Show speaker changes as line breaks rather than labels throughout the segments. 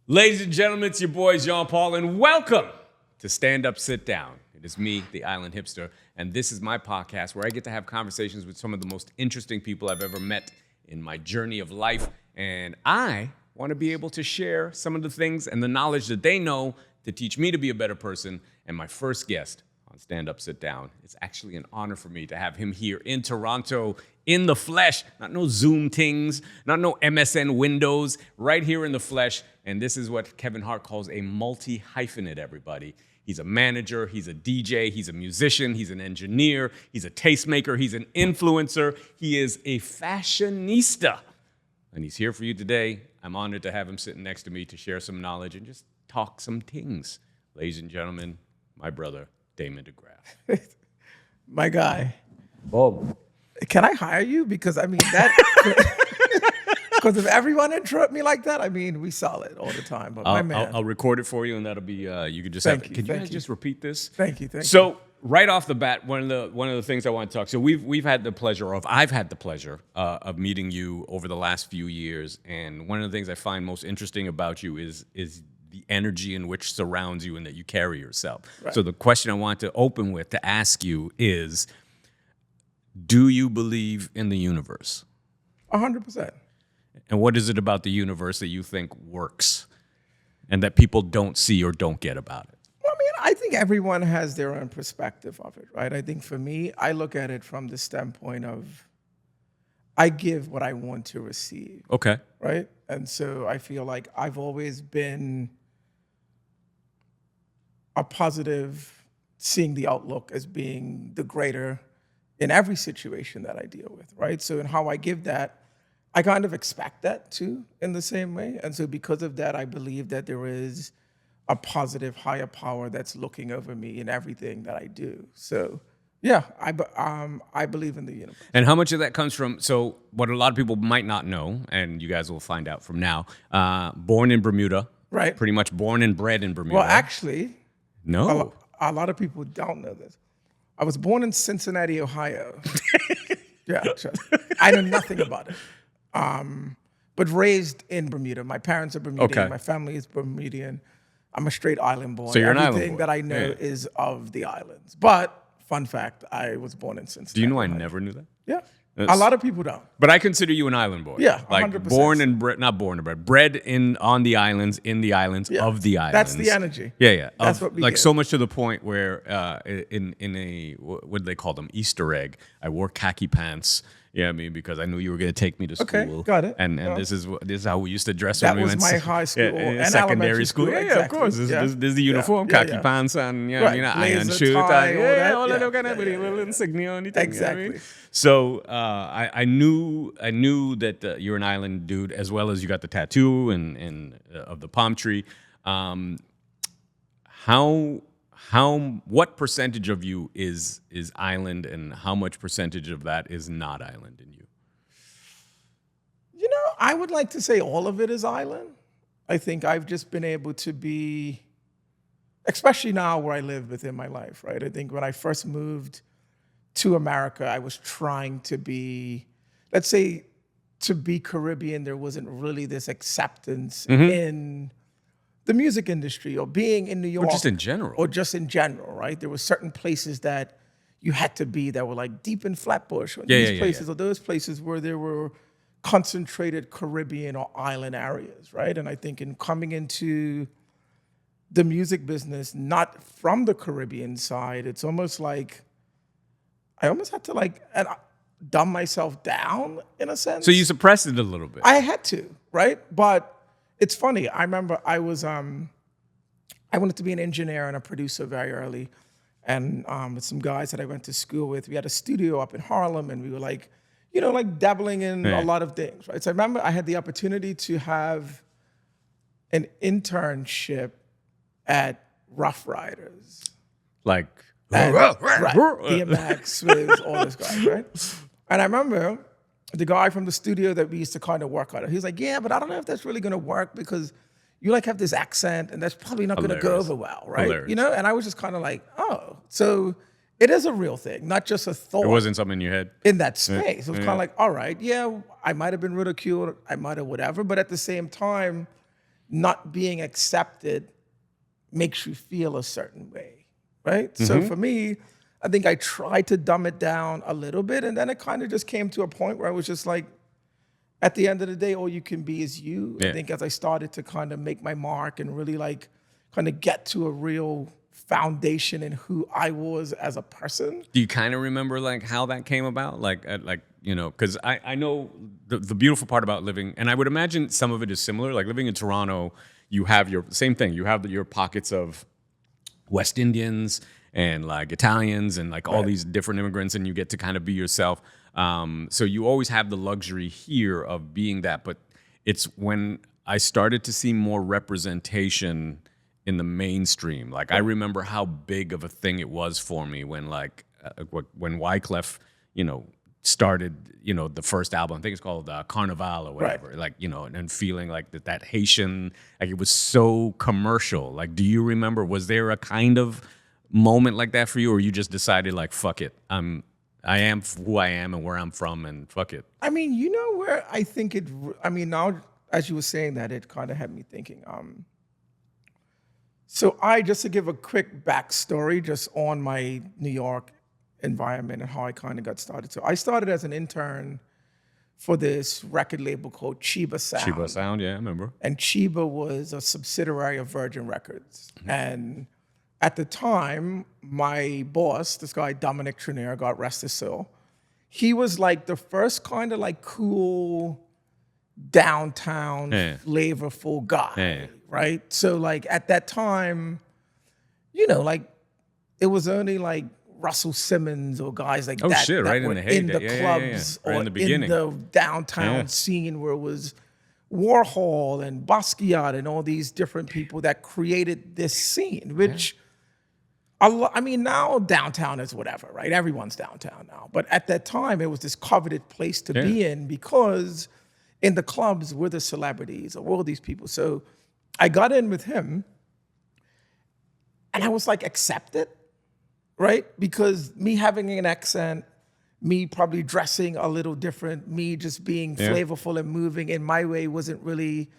Ladies and gentlemen, it's your boy Jean-Paul, and welcome to Stand Up, Sit Down. It is me, the Island Hipster, and this is my podcast where I get to have conversations with some of the most interesting people I've ever met in my journey of life, and I want to be able to share some of the things and the knowledge that they know to teach me to be a better person. And my first guest on Stand Up, Sit Down, it's actually an honor for me to have him here in Toronto, in the flesh, not no Zoom Tings, not no MSN Windows, right here in the flesh. And this is what Kevin Hart calls a multi-hyphenate, everybody. He's a manager, he's a DJ, he's a musician, he's an engineer, he's a tastemaker, he's an influencer, he is a fashionista. And he's here for you today. I'm honored to have him sitting next to me to share some knowledge and just talk some things. Ladies and gentlemen, my brother, Damon Degraff.
My guy.
Bob.
Can I hire you? Because I mean that. Because if everyone interrupt me like that, I mean we solid all the time. But my man,
I'll record it for you, and that'll be you can just
Thank
have.
you,
Can you
thank
guys
you.
just repeat this?
Thank you.
So right off the bat, one of the things I want to talk. So I've had the pleasure of meeting you over the last few years, and one of the things I find most interesting about you is the energy in which surrounds you and that you carry yourself.
Right.
So the question I want to open with to ask you is, do you believe in the universe?
100%.
And what is it about the universe that you think works and that people don't see or don't get about it?
Well, I mean, I think everyone has their own perspective of it, right? I think for me, I look at it from the standpoint of I give what I want to receive.
Okay.
Right? And so I feel like I've always been a positive, seeing the outlook as being the greater in every situation that I deal with, right? So in how I give that, I kind of expect that too in the same way. And so because of that, I believe that there is a positive higher power that's looking over me in everything that I do. So yeah, I believe in the universe.
And how much of that comes from, so what a lot of people might not know, and you guys will find out from now, born in Bermuda.
Right.
Pretty much born and bred in Bermuda.
Well, actually,
no.
a lot of people don't know this. I was born in Cincinnati, Ohio. Yeah, I know nothing about it. But raised in Bermuda. My parents are Bermudian.
Okay.
My family is Bermudian. I'm a straight island boy.
So you're an island
Everything
boy.
that I know
Yeah.
is of the islands. But fun fact, I was born in Cincinnati.
Do you know I
Ohio.
never knew that?
Yeah.
That's-
A lot of people don't.
But I consider you an island boy.
Yeah,
like
100%.
born and bred, not born and bred on the islands, in the islands,
Yeah.
of the islands.
That's the energy.
Yeah.
That's what we
like
get.
so much to the point where in a what do they call them, Easter egg, I wore khaki pants. Yeah, I mean, because I knew you were going to take me to school.
Okay, got it.
And
Yeah.
this is how we used to dress
That
when we
was
went
my
to
high school and
secondary
elementary
school.
school,
Yeah, of
exactly.
course.
Yeah.
This is the uniform,
Yeah,
khaki
yeah.
pants, and
Right.
iron
Blazer,
shoes,
tie,
and
all that.
all that
Yeah.
kind of little insignia, anything.
Exactly.
You know what I mean? So I knew that you're an island dude, as well as you got the tattoo and of the palm tree. What percentage of you is island, and how much percentage of that is not island in you?
You know, I would like to say all of it is island. I think I've just been able to be, especially now where I live within my life, right? I think when I first moved to America, I was trying to be, let's say, to be Caribbean, there wasn't really this acceptance in the music industry or being in New York.
Or just in general.
Or just in general, right? There were certain places that you had to be that were like deep in Flatbush, or these places, or those places where there were concentrated Caribbean or island areas, right? And I think in coming into the music business, not from the Caribbean side, it's almost like I almost had to dumb myself down in a sense.
So you suppressed it a little bit.
I had to, right? But it's funny. I remember I wanted to be an engineer and a producer very early, and with some guys that I went to school with. We had a studio up in Harlem, and we were like dabbling in a lot of things, right? So I remember I had the opportunity to have an internship at Rough Riders.
Like,
Right. DMX, Swizz, all those guys, right? And I remember the guy from the studio that we used to kind of work on. He was like, yeah, but I don't know if that's really going to work because you have this accent and that's probably not going to go over well, right?
Hilarious.
And I was just kind of like, oh, so it is a real thing, not just a thought.
It wasn't something in your head.
In that space. It was kind of like, all right, yeah, I might have been ridiculed, I might have whatever, but at the same time, not being accepted makes you feel a certain way, right? So for me, I think I tried to dumb it down a little bit, and then it kind of just came to a point where I was just like, at the end of the day, all you can be is you. I think as I started to kind of make my mark and really like kind of get to a real foundation in who I was as a person.
Do you kind of remember like how that came about? Like because I know the beautiful part about living, and I would imagine some of it is similar. Like living in Toronto, you have your same thing. You have your pockets of West Indians and like Italians and like all these different immigrants, and you get to kind of be yourself. So you always have the luxury here of being that. But it's when I started to see more representation in the mainstream. Like I remember how big of a thing it was for me when when Wyclef, started, the first album. I think it's called Carnival or whatever. Like, and feeling like that Haitian, like it was so commercial. Like, do you remember, was there a kind of moment like that for you, or you just decided like, fuck it, I am who I am and where I'm from, and fuck it?
I mean, where I think now as you were saying that, it kind of had me thinking. So just to give a quick backstory just on my New York environment and how I kind of got started. So I started as an intern for this record label called Chiba Sound.
Chiba Sound, yeah, I remember.
And Chiba was a subsidiary of Virgin Records. And at the time, my boss, this guy, Dominic Trenier, God rest his soul, he was like the first kind of like cool downtown flavorful guy, right? So like at that time, like it was only like Russell Simmons or guys like that
that
right
were in the
clubs
right
or
in the beginning,
in the downtown scene where it was Warhol and Basquiat and all these different people that created this scene, which I mean, now downtown is whatever, right? Everyone's downtown now. But at that time, it was this coveted place to be in because in the clubs, we're the celebrities or all these people. So I got in with him and I was like accepted, right? Because me having an accent, me probably dressing a little different, me just being flavorful and moving in my way wasn't really,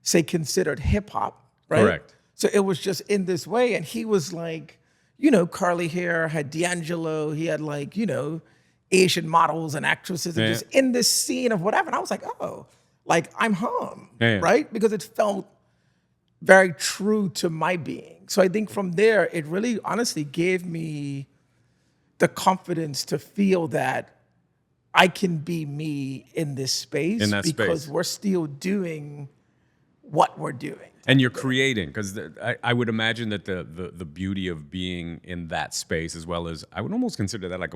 say, considered hip hop, right?
Correct.
So it was just in this way. And he was like, curly hair, had D'Angelo, he had like, Asian models and actresses and just in this scene of whatever. And I was like, oh, like I'm home, right? Because it felt very true to my being. So I think from there, it really honestly gave me the confidence to feel that I can be me in this space because we're still doing what we're doing.
And you're creating, because I would imagine that the beauty of being in that space, as well as I would almost consider that like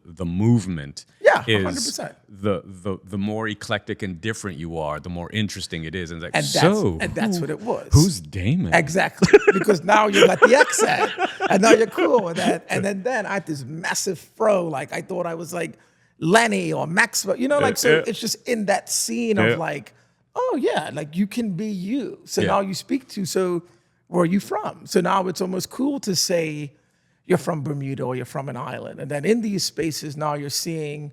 the movement.
Yeah,
is
100%.
The more eclectic and different you are, the more interesting it is. And it's like,
and that's what it was.
Who's Damon?
Exactly, because now you got the accent, and now you're cool with that. And then I had this massive fro, like I thought I was like Lenny or Maxwell, so it's just in that scene of like, oh yeah, like you can be you. So now you speak to, so where are you from? So now it's almost cool to say you're from Bermuda or you're from an island. And then in these spaces now you're seeing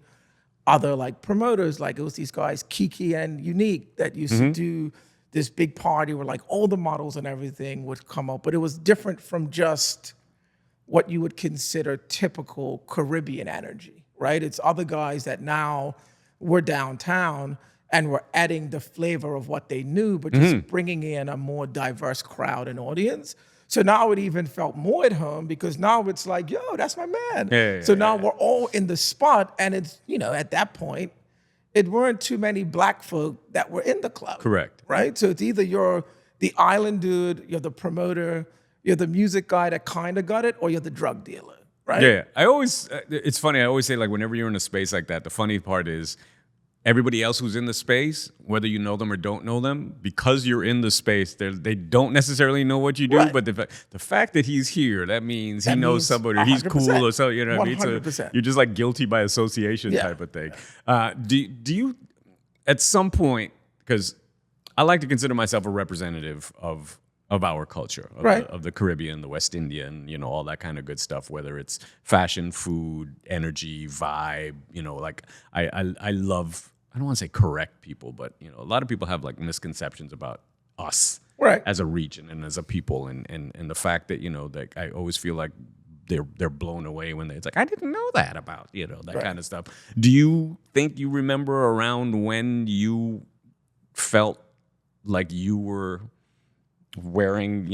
other like promoters, like it was these guys, Kiki and Unique, that used to do this big party where like all the models and everything would come up. But it was different from just what you would consider typical Caribbean energy, right? It's other guys that now were downtown and we're adding the flavor of what they knew, but just bringing in a more diverse crowd and audience. So now it even felt more at home because now it's like, yo, that's my man. So now we're all in the spot, and it's, at that point, it weren't too many black folk that were in the club.
Correct.
Right? So it's either you're the island dude, you're the promoter, you're the music guy that kind of got it, or you're the drug dealer, right?
Yeah. It's funny, I always say, like, whenever you're in a space like that, the funny part is, everybody else who's in the space, whether you know them or don't know them, because you're in the space, they don't necessarily know what you do. Right. But the fact that he's here, that means he knows somebody, or he's cool, or so. You know what I mean? So you're just like guilty by association type of thing. Do you, at some point, because I like to consider myself a representative of our culture, of the Caribbean, the West Indian, all that kind of good stuff, whether it's fashion, food, energy, vibe, like I love, I don't want to say correct people, but a lot of people have like misconceptions about us
Right.
as a region and as a people, and the fact that that I always feel like they're blown away when it's like, I didn't know that about that kind of stuff. Do you think you remember around when you felt like you were wearing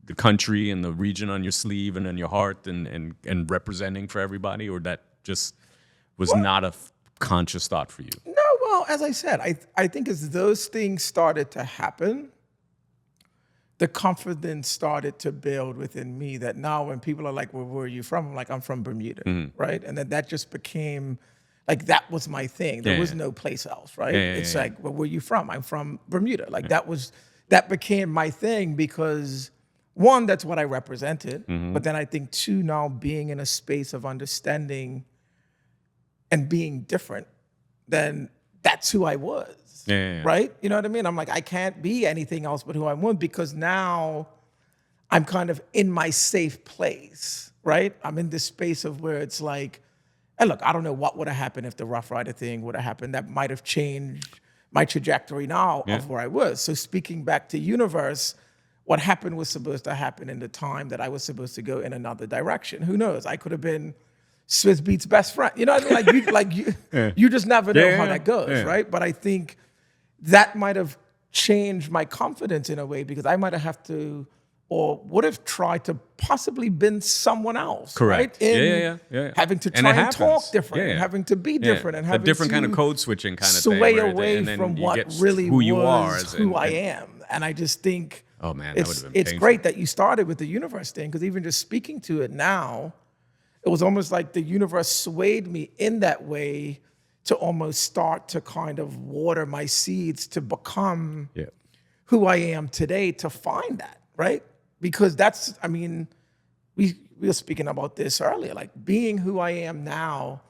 the country and the region on your sleeve and in your heart and representing for everybody, or that just was not a conscious thought for you?
No, well, as I said, I think as those things started to happen, the confidence started to build within me that now when people are like, well, where are you from? I'm like, I'm from Bermuda, right? And then that just became, like, that was my thing. There was no place else, right? It's like, well, where are you from? I'm from Bermuda. Like, that became my thing because, one, that's what I represented. But then I think, two, now being in a space of understanding and being different, then that's who I was. Right? You know what I mean? I'm like, I can't be anything else but who I was, because now I'm kind of in my safe place, right? I'm in this space of where it's like, and look, I don't know what would have happened if the Rough Rider thing would have happened. That might have changed my trajectory now of where I was. So speaking back to Universe, what happened was supposed to happen in the time that I was supposed to go in another direction. Who knows? I could have been Swiss Beats' best friend. You know what I mean? You just never know how that goes, right? But I think that might have changed my confidence in a way, because I might have to, or would have tried to possibly been someone else.
Correct.
Right? Having to try and talk different, and having to be different, and having
a different
to
kind of code switching kind of
sway
thing.
away from what really
who you
was
are,
who I am. And I just think,
oh man, that would have been
it's great that you started with the Universe thing, because even just speaking to it now, it was almost like the Universe swayed me in that way to almost start to kind of water my seeds to become who I am today, to find that, right? Because that's, I mean, we were speaking about this earlier, like being who I am now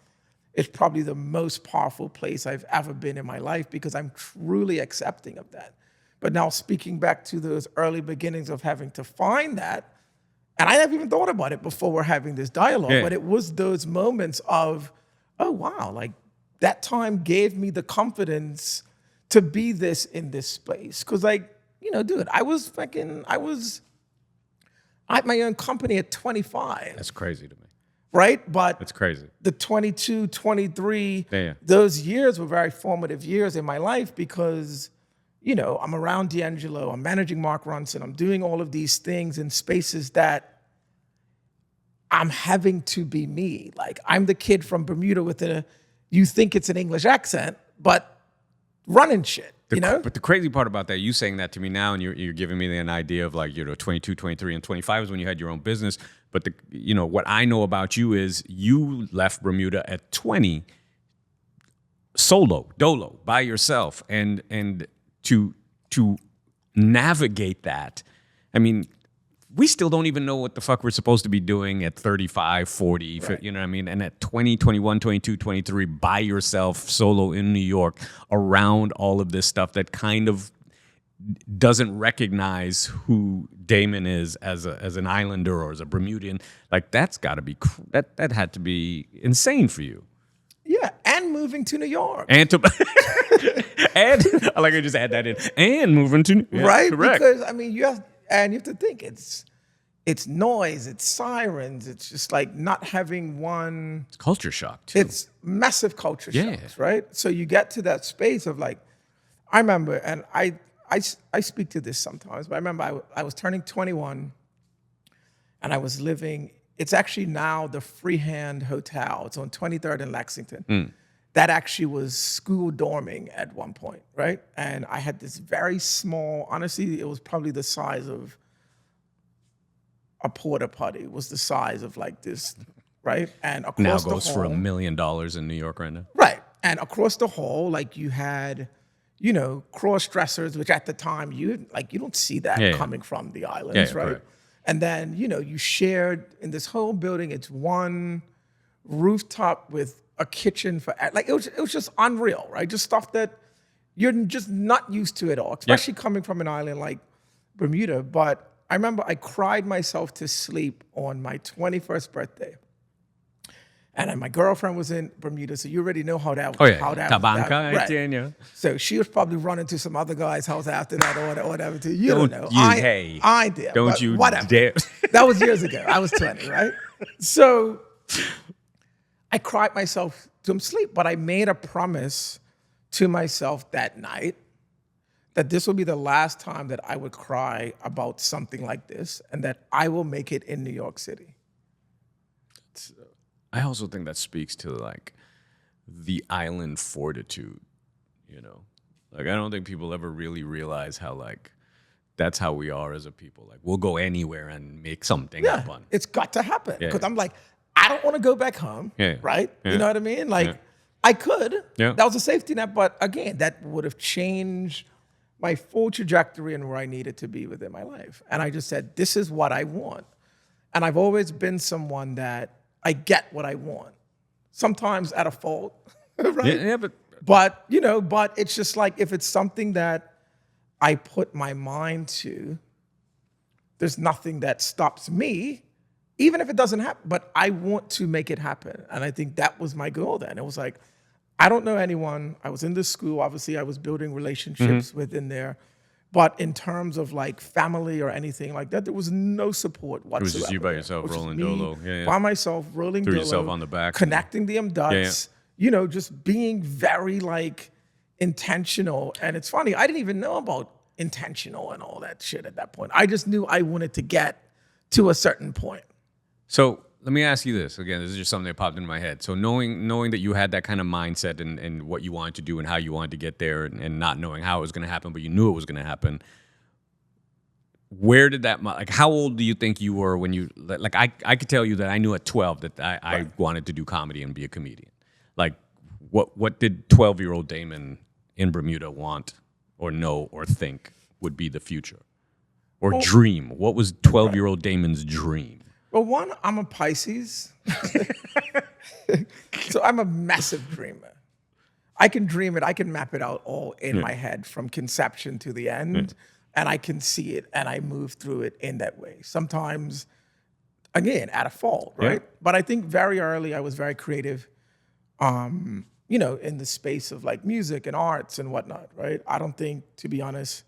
is probably the most powerful place I've ever been in my life, because I'm truly accepting of that. But now speaking back to those early beginnings of having to find that, and I haven't even thought about it before we're having this dialogue, but it was those moments of, oh wow, like that time gave me the confidence to be this in this space. Cause like, dude, I had my own company at 25.
That's crazy to me.
Right? But
that's crazy.
The 22, 23, those years were very formative years in my life, because I'm around D'Angelo, I'm managing Mark Ronson, I'm doing all of these things in spaces that I'm having to be me. Like, I'm the kid from Bermuda with you think it's an English accent, but running shit,
But the crazy part about that, you saying that to me now, and you're giving me an idea of like, 22, 23, and 25 is when you had your own business. But what I know about you is you left Bermuda at 20, dolo, by yourself, and to navigate that. I mean, we still don't even know what the fuck we're supposed to be doing at 35, 40, right. You know what I mean? And at 20, 21, 22, 23, by yourself, solo in New York, around all of this stuff that kind of doesn't recognize who Damon is as an islander or as a Bermudian. Like, that's got to be, that had to be insane for you.
Yeah, and moving to New York.
And and I like to just add that in. And moving to New York.
Right,
correct.
Because, I mean, you have to think, it's noise, it's sirens, it's just like not having one.
It's culture shock, too.
It's massive culture shocks, right? So you get to that space of like, I remember, and I speak to this sometimes, but I remember I was turning 21, and I was living, it's actually now the Freehand Hotel. It's on 23rd and Lexington. That actually was school dorming at one point, right? And I had this very small, honestly, it was probably the size of a porta potty. It was the size of like this, right? And across
now
the
goes
hall,
for $1 million in New York right now.
Right. And across the hall, like you had, cross dressers, which at the time you don't see that coming from the islands, right? Correct. And then, you shared in this whole building, it's one rooftop with a kitchen for, like, it was just unreal, right? Just stuff that you're just not used to at all, especially coming from an island like Bermuda. But I remember I cried myself to sleep on my 21st birthday. And then my girlfriend was in Bermuda, so you already know how that
Oh, yeah.
how that
Tabanca,
that, right.
Etienne.
So she was probably running to some other guy's house after that or whatever too. You don't know.
Hey.
I did.
Don't
but
you
whatever.
dare.
That was years ago. I was 20, right? So I cried myself to sleep, but I made a promise to myself that night that this will be the last time that I would cry about something like this and that I will make it in New York City.
I also think that speaks to like the island fortitude, you know? Like, I don't think people ever really realize how like that's how we are as a people. Like, we'll go anywhere and make something happen.
It's got to happen.
Yeah.
Because I'm like, I don't want to go back home, right?
Yeah.
You know what I mean? Like, I could.
Yeah.
That was a safety net, but again, that would have changed my full trajectory and where I needed to be within my life. And I just said, this is what I want. And I've always been someone that I get what I want. Sometimes at a fault, right?
Yeah,
But, you know, but it's just like if it's something that I put my mind to, there's nothing that stops me, even if it doesn't happen. But I want to make it happen. And I think that was my goal then. It was like, I don't know anyone. I was in this school. Obviously, I was building relationships within there. But in terms of like family or anything like that, there was no support whatsoever.
It was just you by yourself, rolling dolo.
By myself, rolling
Threw
dolo.
yourself on the back.
Connecting them dots. You know, just being very like intentional. And it's funny, I didn't even know about intentional and all that shit at that point. I just knew I wanted to get to a certain point.
So let me ask you this. Again, this is just something that popped into my head. So knowing that you had that kind of mindset and what you wanted to do and how you wanted to get there and not knowing how it was going to happen, but you knew it was going to happen, where did that, like, how old do you think you were when you, like, I could tell you that I knew at 12 that I wanted to do comedy and be a comedian. Like, what did 12-year-old Damon in Bermuda want or know or think would be the future? Or dream? What was 12-year-old Damon's dream?
Well, one, I'm a Pisces. So I'm a massive dreamer. I can dream it. I can map it out all in my head from conception to the end. And I can see it and I move through it in that way. Sometimes, again, at a fault, right?
Yeah.
But I think very early I was very creative, you know, in the space of like music and arts and whatnot, right? I don't think, to be honest,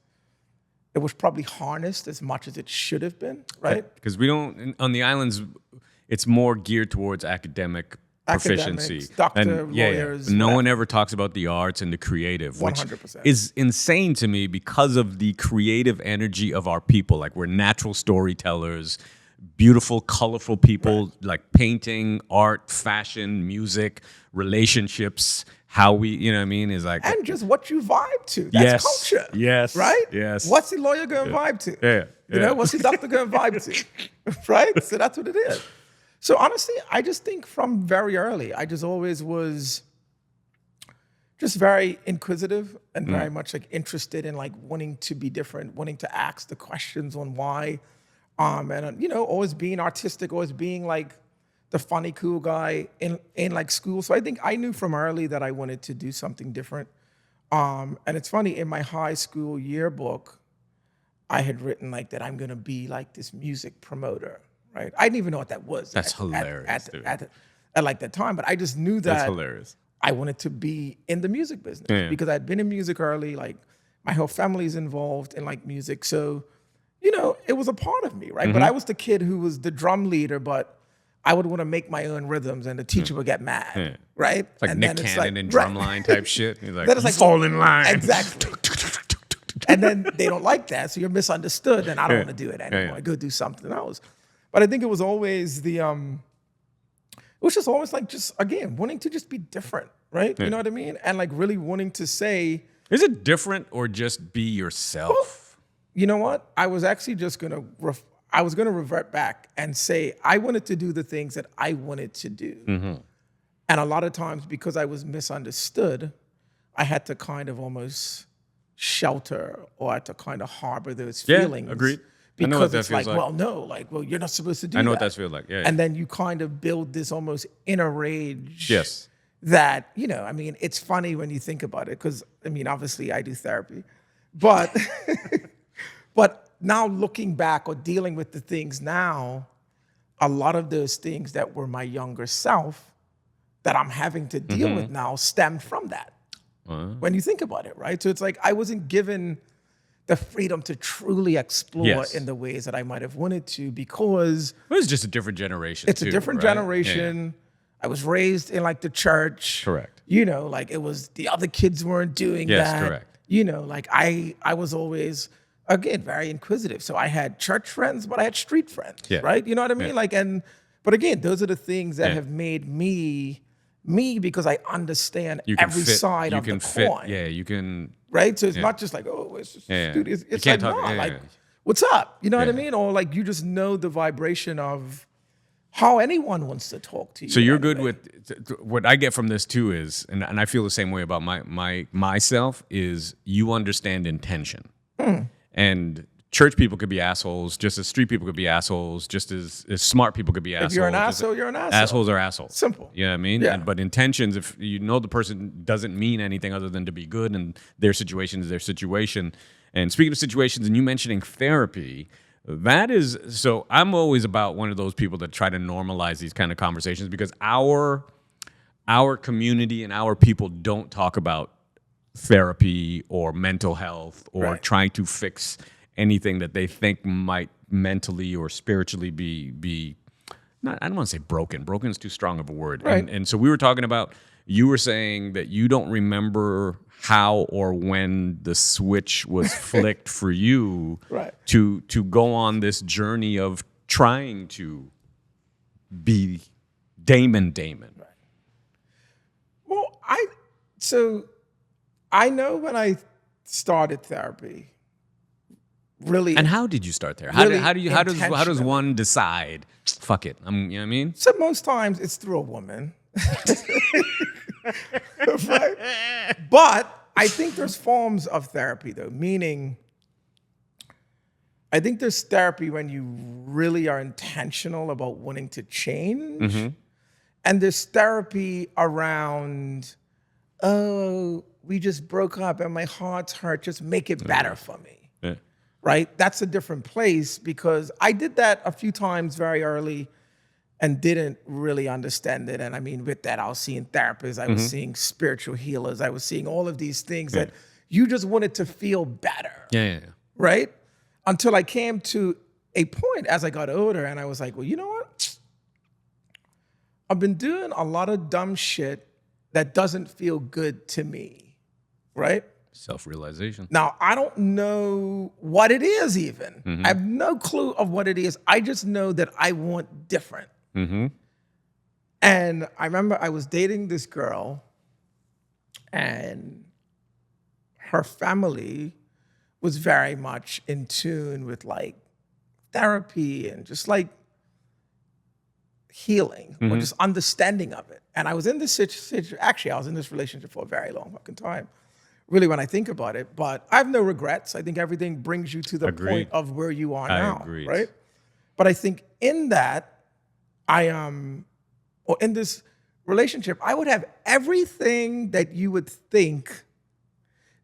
it was probably harnessed as much as it should have been, right?
Because we don't, on the islands, it's more geared towards academic proficiency.
Academics, doctor, lawyers.
No one ever talks about the arts and the creative, which
100%.
is insane to me because of the creative energy of our people. Like, we're natural storytellers, beautiful, colorful people, like painting, art, fashion, music, relationships, how we, you know what I mean, is like...
And just what you vibe to. That's culture.
Yes.
Right?
Yes.
What's the lawyer going to vibe to?
Yeah.
You know, what's the doctor going to vibe to? Right? So that's what it is. So honestly, I just think from very early, I just always was just very inquisitive and very much like interested in like wanting to be different, wanting to ask the questions on why. And, you know, always being artistic, always being like the funny, cool guy in like school. So I think I knew from early that I wanted to do something different. And it's funny, in my high school yearbook, I had written like that I'm going to be like this music promoter, right? I didn't even know what that was.
That's hilarious.
At like that time, but I just knew that
That's hilarious.
I wanted to be in the music business because I'd been in music early. Like my whole family's involved in like music. So, you know, it was a part of me, right? But I was the kid who was the drum leader, but I would want to make my own rhythms and the teacher would get mad, right?
It's like
and
Nick Cannon and drumline type shit. He's like,
Then it's like,
fall in line.
Exactly. And then they don't like that, so you're misunderstood, and I don't want to do it anymore. I go do something else. But I think it was always the, it was just always like just, again, wanting to just be different, right? You know what I mean? And like really wanting to say.
Is it different or just be yourself?
Well, you know what? I was actually just going to, I was going to revert back and say I wanted to do the things that I wanted to do. And a lot of times because I was misunderstood, I had to kind of almost shelter or I had to kind of harbor those feelings.
Agreed.
Because it's like, well, no, like, well, you're not supposed to do that.
I know what that feels like. Yeah.
And then you kind of build this almost inner rage.
Yes.
That, you know, I mean, it's funny when you think about it because, I mean, obviously I do therapy. But, but now looking back or dealing with the things now, a lot of those things that were my younger self that I'm having to deal with now stemmed from that. When you think about it, right? So it's like I wasn't given the freedom to truly explore in the ways that I might have wanted to because
it was just a different generation.
It's a different generation. I was raised in like the church.
Correct.
You know, like it was the other kids weren't doing that.
Yes, correct.
You know, like I was always, again, very inquisitive. So I had church friends, but I had street friends, right? You know what I mean? Like, but again, those are the things that have made me because I understand every side of the coin.
Yeah, you can.
Right? So it's not just like, oh, it's just studio. It's like, no, like, what's up? You know what I mean? Or like you just know the vibration of how anyone wants to talk to you.
So you're good with what I get from this too is, and I feel the same way about myself, is you understand intention. And church people could be assholes, just as street people could be assholes, just as smart people could be assholes.
If you're an asshole, you're an asshole.
Assholes are assholes.
Simple.
You know what I mean?
Yeah.
But intentions, if you know the person doesn't mean anything other than to be good, and their situation is their situation. And speaking of situations, and you mentioning therapy, that is, so I'm always about one of those people that try to normalize these kind of conversations because our community and our people don't talk about therapy or mental health or trying to fix anything that they think might mentally or spiritually be not, I don't want to say broken. Broken is too strong of a word.
Right.
And so we were talking about, you were saying that you don't remember how or when the switch was flicked for you to go on this journey of trying to be Damon.
Right. Well, I know when I started therapy, really.
And how did you start there?
Really
how does one decide? Fuck it. You know what I mean?
So most times it's through a woman. Right? But I think there's forms of therapy though, meaning I think there's therapy when you really are intentional about wanting to change. And there's therapy around, oh, we just broke up and my heart's hurt, just make it better for me.
Yeah.
Right? That's a different place because I did that a few times very early and didn't really understand it. And I mean, with that, I was seeing therapists, I was seeing spiritual healers, I was seeing all of these things that you just wanted to feel better.
Yeah.
Right? Until I came to a point as I got older and I was like, well, you know what? I've been doing a lot of dumb shit that doesn't feel good to me. Right?
Self-realization.
Now, I don't know what it is even. I have no clue of what it is. I just know that I want different. And I remember I was dating this girl and her family was very much in tune with like therapy and just like healing or just understanding of it. And I was in this situation, actually I was in this relationship for a very long fucking time. Really, when I think about it, but I have no regrets. I think everything brings you to the point of where you are now, right? But I think in that, or in this relationship, I would have everything that you would think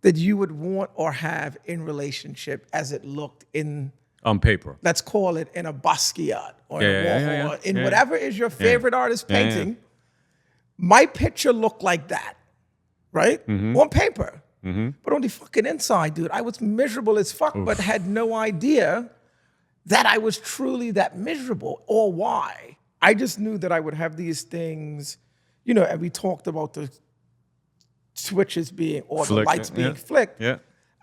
that you would want or have in relationship as it looked in
on paper.
Let's call it in a Basquiat or in a Warhol, or in whatever is your favorite artist painting. My picture looked like that, right? On paper. But on the fucking inside, dude, I was miserable as fuck, but had no idea that I was truly that miserable or why. I just knew that I would have these things, you know, and we talked about the switches being, or the lights being flicked.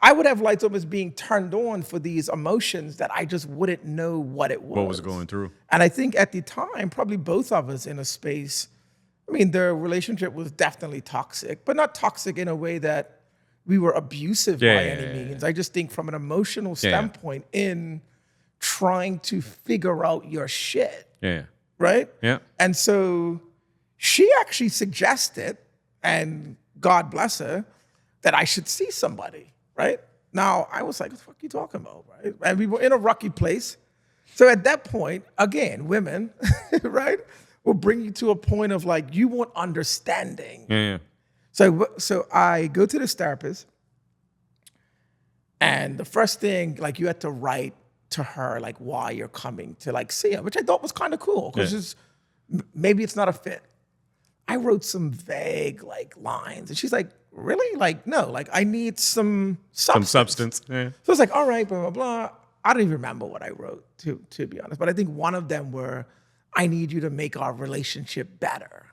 I would have lights almost being turned on for these emotions that I just wouldn't know what it was.
What was going through.
And I think at the time, probably both of us in a space, I mean, the relationship was definitely toxic, but not toxic in a way that we were abusive by any means. I just think from an emotional standpoint in trying to figure out your shit. Right? And so she actually suggested, and God bless her, that I should see somebody, right? Now, I was like, what the fuck are you talking about, right? And we were in a rocky place. So at that point, again, women, right, will bring you to a point of like, you want understanding. So I go to this therapist, and the first thing, like, you had to write to her, like, why you're coming to, like, see her, which I thought was kind of cool, because maybe it's not a fit. I wrote some vague like lines. And she's like, really? Like, no, like I need some substance.
Some substance. Yeah.
So it's like, all right, blah, blah, blah. I don't even remember what I wrote, to be honest. But I think one of them were, I need you to make our relationship better.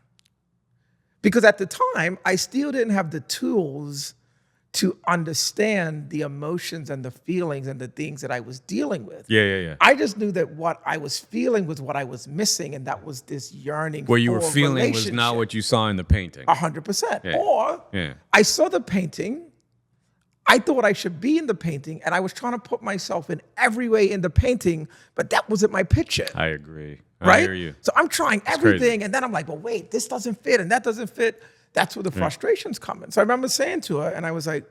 Because at the time, I still didn't have the tools to understand the emotions and the feelings and the things that I was dealing with.
Yeah.
I just knew that what I was feeling was what I was missing, and that was this yearning
What you were
for a
feeling was not
relationship.
what you saw in the painting.
100%.
Yeah.
Or
Yeah.
I saw the painting, I thought I should be in the painting, and I was trying to put myself in every way in the painting, but that wasn't my picture.
I agree. I
Right?
hear you.
So I'm trying everything,
crazy.
and then I'm like, well, wait, this doesn't fit, and that doesn't fit. That's where the frustrations come in. So I remember saying to her, and I was like,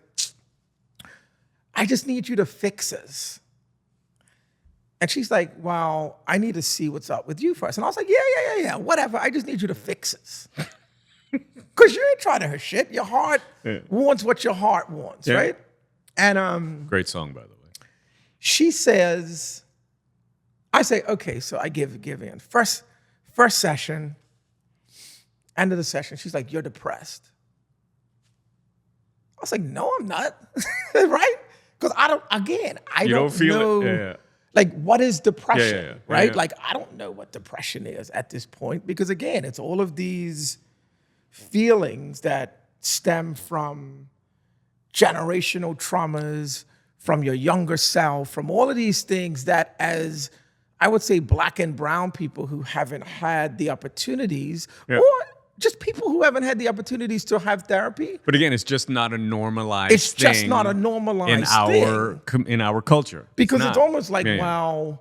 I just need you to fix this. And she's like, well, I need to see what's up with you first. And I was like, yeah, whatever. I just need you to fix this. Because you ain't trying to her shit. Your heart wants what your heart wants, right? And
Great song, by the way.
she says, I say, okay, so I give in. First session, end of the session, she's like, you're depressed. I was like, no, I'm not, right? Because I don't
feel
know,
it? Yeah.
like, what is depression,
Yeah.
right?
Yeah.
Like, I don't know what depression is at this point, because again, it's all of these feelings that stem from generational traumas, from your younger self, from all of these things that, as I would say, Black and brown people who haven't had the opportunities, or just people who haven't had the opportunities to have therapy.
But again, it's just not a normalized
It's
thing
just not a normalized
in our culture.
Because
not.
it's almost like, well,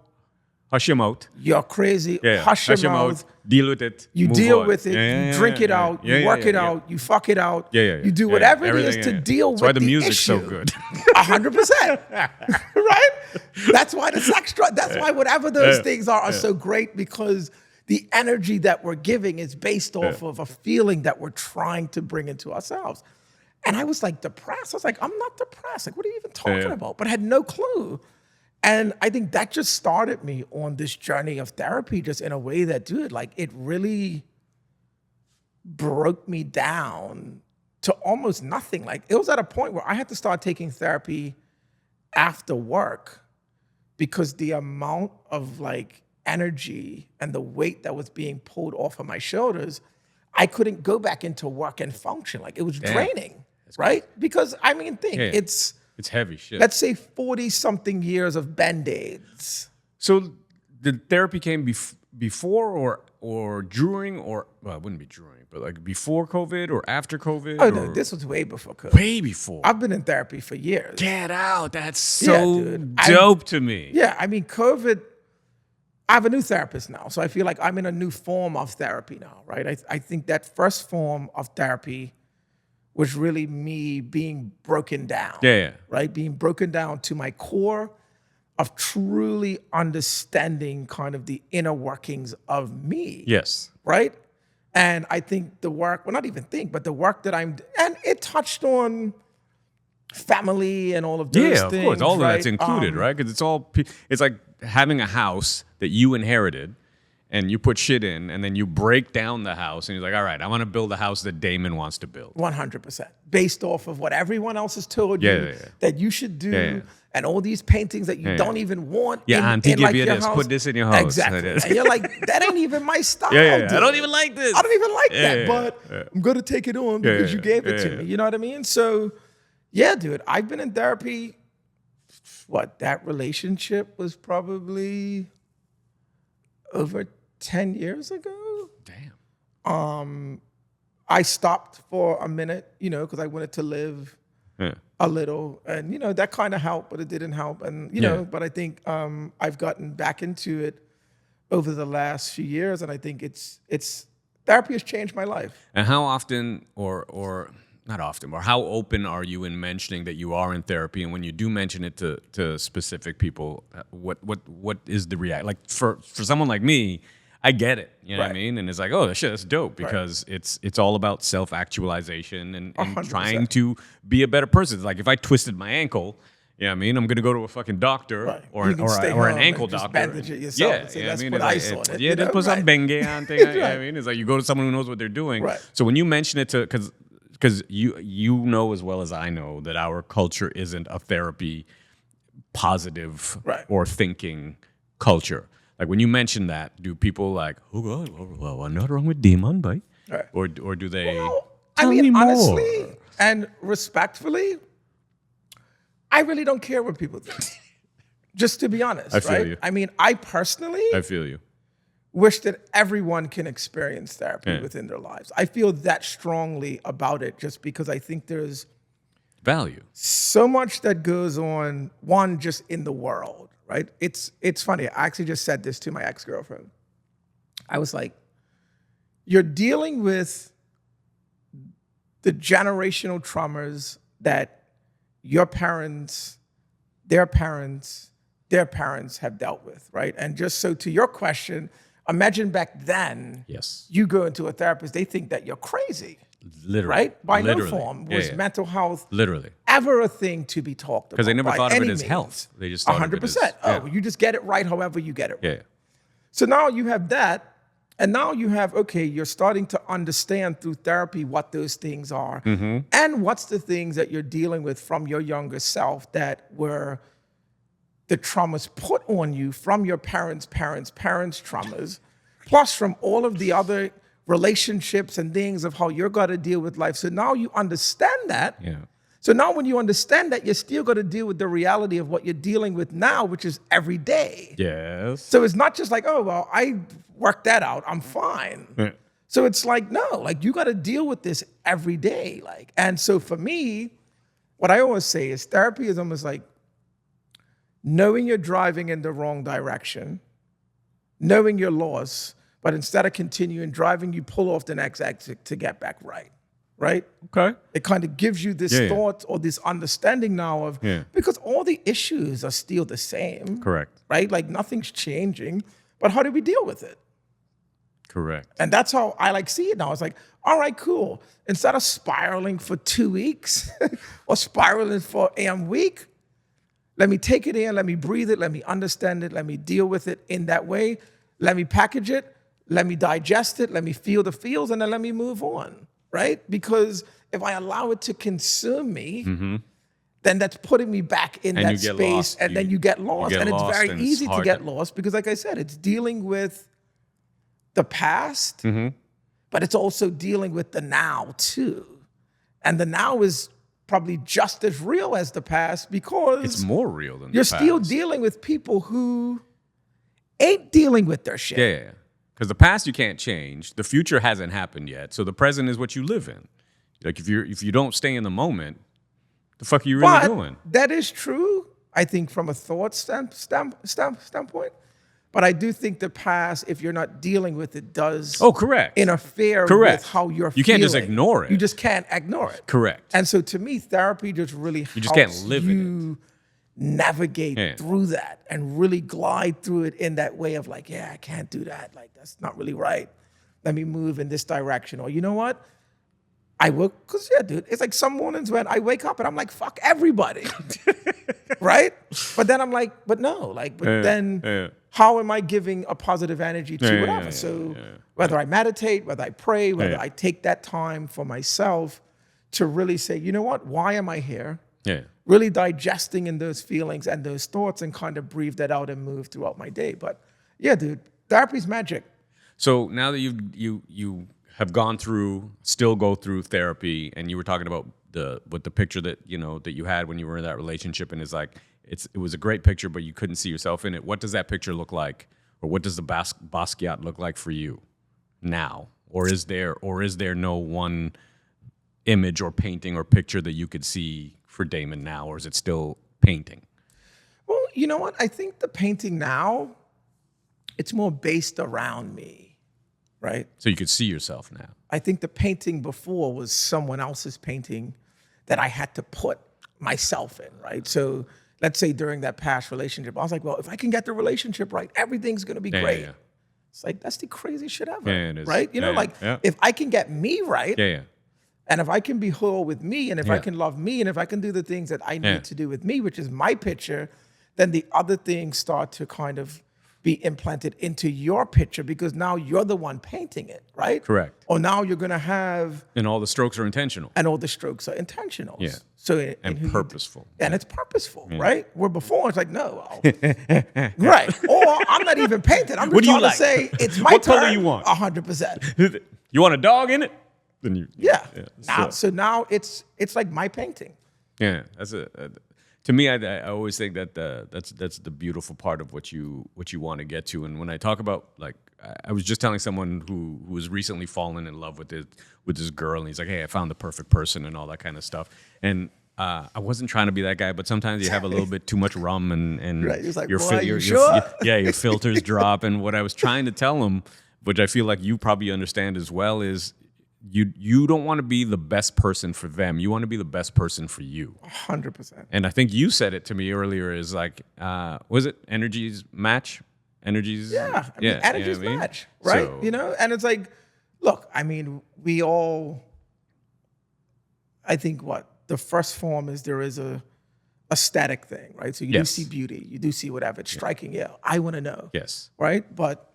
hush your mouth.
you're crazy,
Yeah.
hush your mouth.
Deal with it.
You
move
deal
on.
with it, you drink it out, you work it out, you fuck it out, you do whatever it is to deal with the issue.
That's why the music's so good.
100%, right? That's why the sex drive, that's why whatever those things are so great, because the energy that we're giving is based off of a feeling that we're trying to bring into ourselves. And I was like depressed. I was like, I'm not depressed. Like, what are you even talking about? But I had no clue. And I think that just started me on this journey of therapy, just in a way that, dude, like, it really broke me down to almost nothing. Like, it was at a point where I had to start taking therapy after work, because the amount of like energy and the weight that was being pulled off of my shoulders, I couldn't go back into work and function. Like, it was draining, right? Because I mean, it's
heavy shit.
Let's say 40-something years of Band-Aids.
So the therapy came before or during, or, well, it wouldn't be during, but like before COVID or after COVID?
Oh, no, this was way before COVID.
Way before.
I've been in therapy for years.
Get out. That's so
dude.
dope to me.
Yeah, I mean, COVID, I have a new therapist now. So I feel like I'm in a new form of therapy now, right? I think that first form of therapy was really me being broken down. Right? Being broken down to my core of truly understanding kind of the inner workings of me.
Yes.
Right? And I think the work, well, not even think, but the work that and it touched on family and all of those things.
Yeah, of course. All
right?
of that's included, right? Because it's like having a house that you inherited, and you put shit in, and then you break down the house, and you're like, all right, I want to build a house that Damon wants to build.
100%. Based off of what everyone else has told you that you should do, and all these paintings that you don't even want in
auntie, give
like
you
your
this,
house.
put this in your house.
Exactly. And you're like, that ain't even my style,
I
dude.
don't even like this.
I don't even like that, but I'm going to take it on because you gave it to me. You know what I mean? So, yeah, dude, I've been in therapy. That relationship was probably over 10 years ago.
Damn.
I stopped for a minute, because I wanted to live a little, and that kind of helped, but it didn't help, and but I think I've gotten back into it over the last few years, and I think it's therapy has changed my life.
And how often, or not often, or how open are you in mentioning that you are in therapy? And when you do mention it to specific people, what is the reaction? Like for someone like me, I get it, you know what I mean? And it's like, oh, shit, that's dope, because it's all about self-actualization and trying to be a better person. It's like if I twisted my ankle, Yeah, I mean, I'm gonna go to a fucking doctor
Right.
or
You can stay
or an
home
ankle
and just
doctor.
bandage it yourself and say, let's put ice on it,
Yeah,
you
they
know?
put some
Right.
Bengay on thing.
Right.
I mean, it's like you go to someone who knows what they're doing.
Right.
So when you mention it to, because you know as well as I know that our culture isn't a therapy positive
Right.
or thinking culture. Like when you mention that, do people like, oh God, well, I'm not wrong with Damon, boy?
Right.
Or do they?
Well, I
Tell me
mean,
more.
honestly and respectfully, I really don't care what people think. Just to be honest,
I feel
right?
you.
I mean, I personally
I feel you.
wish that everyone can experience therapy within their lives. I feel that strongly about it just because I think there's
Value.
so much that goes on, one, just in the world, right? It's funny. I actually just said this to my ex-girlfriend. I was like, you're dealing with the generational traumas that your parents, their parents, their parents have dealt with, right? And just so to your question, imagine back then,
Yes.
you go into a therapist, they think that you're crazy,
Literally.
right? By
Literally.
no form
Yeah,
was
yeah.
mental health
Literally.
ever a thing to be talked about.
Because they never
by
thought of it
any
as
means.
health. They just thought of it as
100%. Oh, you just get it right however you get it right.
Yeah.
So now you have that, and now you have, okay, you're starting to understand through therapy what those things are, and what's the things that you're dealing with from your younger self that were the traumas put on you from your parents' traumas, plus from all of the other relationships and things of how you're going to deal with life. So now you understand that.
Yeah.
So now when you understand that, you're still going to deal with the reality of what you're dealing with now, which is every day.
Yes.
So it's not just like, oh, well, I worked that out, I'm fine.
Yeah.
So it's like, no, like you got to deal with this every day. Like, and so for me, what I always say is therapy is almost like knowing you're driving in the wrong direction, knowing you're lost, but instead of continuing driving, you pull off the next exit to get back right. Right?
Okay.
It kind of gives you this thought or this understanding now of, because all the issues are still the same.
Correct.
Right? Like nothing's changing, but how do we deal with it?
Correct.
And that's how I like see it now. It's like, all right, cool. Instead of spiraling for 2 weeks or spiraling for a week, let me take it in, let me breathe it, let me understand it, let me deal with it in that way. Let me package it, let me digest it, let me feel the feels, and then let me move on. Right? Because if I allow it to consume me, then that's putting me back in that space, and then you get lost. And it's very easy to get lost because, like I said, it's dealing with the past, but it's also dealing with the now too. And the now is probably just as real as the past because
it's more real than the
you're
past.
still dealing with people who ain't dealing with their shit.
Yeah. Because the past you can't change. The future hasn't happened yet. So the present is what you live in. Like if you don't stay in the moment, the fuck are you really doing?
That is true, I think, from a thought standpoint. But I do think the past, if you're not dealing with it, does
correct.
interfere with how you're feeling.
You can't just ignore it.
You just can't ignore it.
Correct.
And so to me, therapy just really helps
you just can't live in it.
Navigate through that and really glide through it in that way of like, yeah, I can't do that. Like, that's not really right. Let me move in this direction. Or you know what? I work, because dude, it's like some mornings when I wake up and I'm like, fuck everybody. Right? But then I'm like, but no, like, then how am I giving a positive energy to whatever? Whether I meditate, whether I pray, whether I take that time for myself to really say, you know what? Why am I here?
Yeah.
Really digesting in those feelings and those thoughts and kind of breathe that out and move throughout my day. But yeah, dude, therapy's magic.
So now that you have gone through, still go through therapy, and you were talking about the picture that you had when you were in that relationship, and it's like it was a great picture, but you couldn't see yourself in it. What does that picture look like, or what does the Basquiat look like for you now, or is there no one image or painting or picture that you could see for Damon now, or is it still painting?
Well, you know what? I think the painting now, it's more based around me, right?
So you could see yourself now.
I think the painting before was someone else's painting that I had to put myself in, right? So let's say during that past relationship, I was like, well, if I can get the relationship right, everything's gonna be great.
Yeah.
It's like, that's the craziest shit ever,
Yeah, it is.
right? If I can get me right, And if I can be whole with me, and if I can love me, and if I can do the things that I need to do with me, which is my picture, then the other things start to kind of be implanted into your picture, because now you're the one painting it, right?
Correct.
Or now you're going to have...
And all the strokes are intentional.
And all the strokes are intentional.
Yeah.
So
and purposeful.
And it's purposeful, right? Where before it's like, no. Right. Or I'm not even painting. I'm just trying to say it's my
what
turn.
What color you want?
100%.
You want a dog in it? Then you...
Yeah. So now it's like my painting.
Yeah. That's to me, I always think that that's the beautiful part of what you want to get to. And when I talk about, like, I was just telling someone who was recently fallen in love with this girl, and he's like, "Hey, I found the perfect person," and all that kind of stuff. And I wasn't trying to be that guy, but sometimes you have a little bit too much rum, and
right. He's like,
your
sure?
your filters drop. And what I was trying to tell him, which I feel like you probably understand as well, is you don't want to be the best person for them. You want to be the best person for you.
100%.
And I think you said it to me earlier, is like, was it energies match? Energies?
Yeah. Energies match, right? So, and it's like, look, I mean, we all, I think the first form is there is a static thing, right? So you do see beauty, you do see whatever, it's striking. Yeah, I want to know.
Yes.
Right? But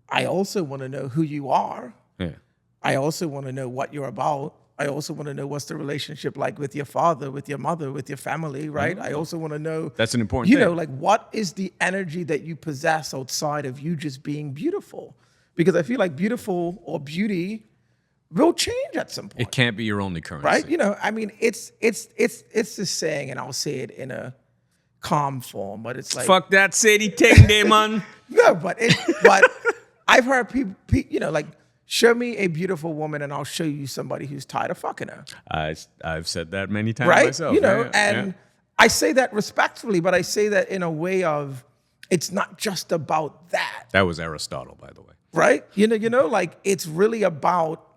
I also want to know who you are.
Yeah.
I also want to know what you're about. I also want to know what's the relationship like with your father, with your mother, with your family, right? I also want to know...
That's an important thing.
Like, what is the energy that you possess outside of you just being beautiful? Because I feel like beautiful or beauty will change at some point.
It can't be your only currency.
Right? I mean, it's this saying, and I'll say it in a calm form, but it's like...
Fuck that city thing there, man.
No, but I've heard people, like... Show me a beautiful woman, and I'll show you somebody who's tired of fucking her.
I've said that many times
right?
myself.
And I say that respectfully, but I say that in a way of it's not just about that.
That was Aristotle, by the way.
Right? Like it's really about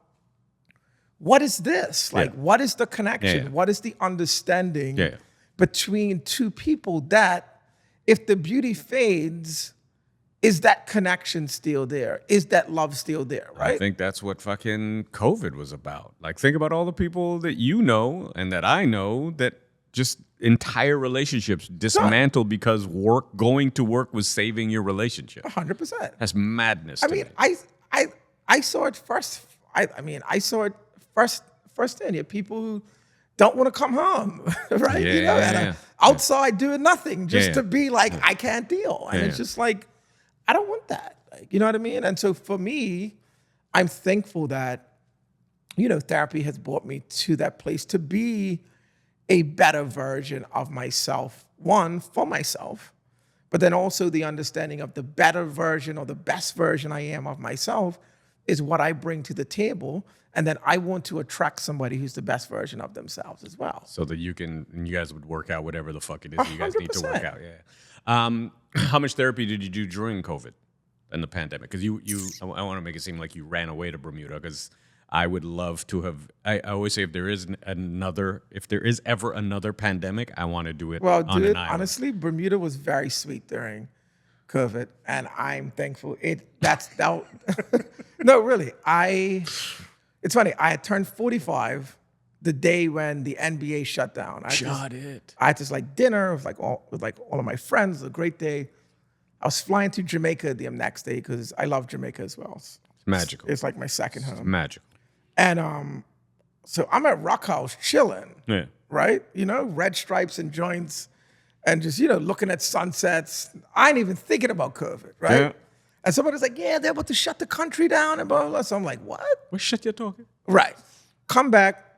what is this? Like what is the connection?
Yeah.
What is the understanding between two people that if the beauty fades, is that connection still there? Is that love still there, right?
I think that's what fucking COVID was about. Like, think about all the people that you know and that I know that just entire relationships dismantled because going to work was saving your relationship.
100%.
That's madness.
I mean, I saw it first. I saw it firsthand. You have people who don't want to come home, right? Outside doing nothing just to be like, I can't deal. And it's just like, I don't want that. Like, you know what I mean? And so for me, I'm thankful that, therapy has brought me to that place to be a better version of myself. One, for myself, but then also the understanding of the better version or the best version I am of myself is what I bring to the table. And then I want to attract somebody who's the best version of themselves as well.
So that you guys would work out whatever the fuck it is you guys need to work out. Yeah. How much therapy did you do during COVID and the pandemic? Because I want to make it seem like you ran away to Bermuda, because I would love to have. I always say if there is ever another pandemic, I want to do it. Well, on an island.
Honestly, Bermuda was very sweet during COVID, and I'm thankful. No, really. It's funny. I had turned 45 the day when the NBA shut down. I had this dinner with all of my friends. It was a great day. I was flying to Jamaica the next day because I love Jamaica as well. It's
magical.
It's like my second home.
It's magical.
And so I'm at Rock House chilling.
Yeah.
Right? Red stripes and joints, and just looking at sunsets. I ain't even thinking about COVID. Right? Yeah. And somebody's like, "Yeah, they're about to shut the country down," and blah blah blah. So I'm like, "What?
What shit you talking?"
Right. Come back.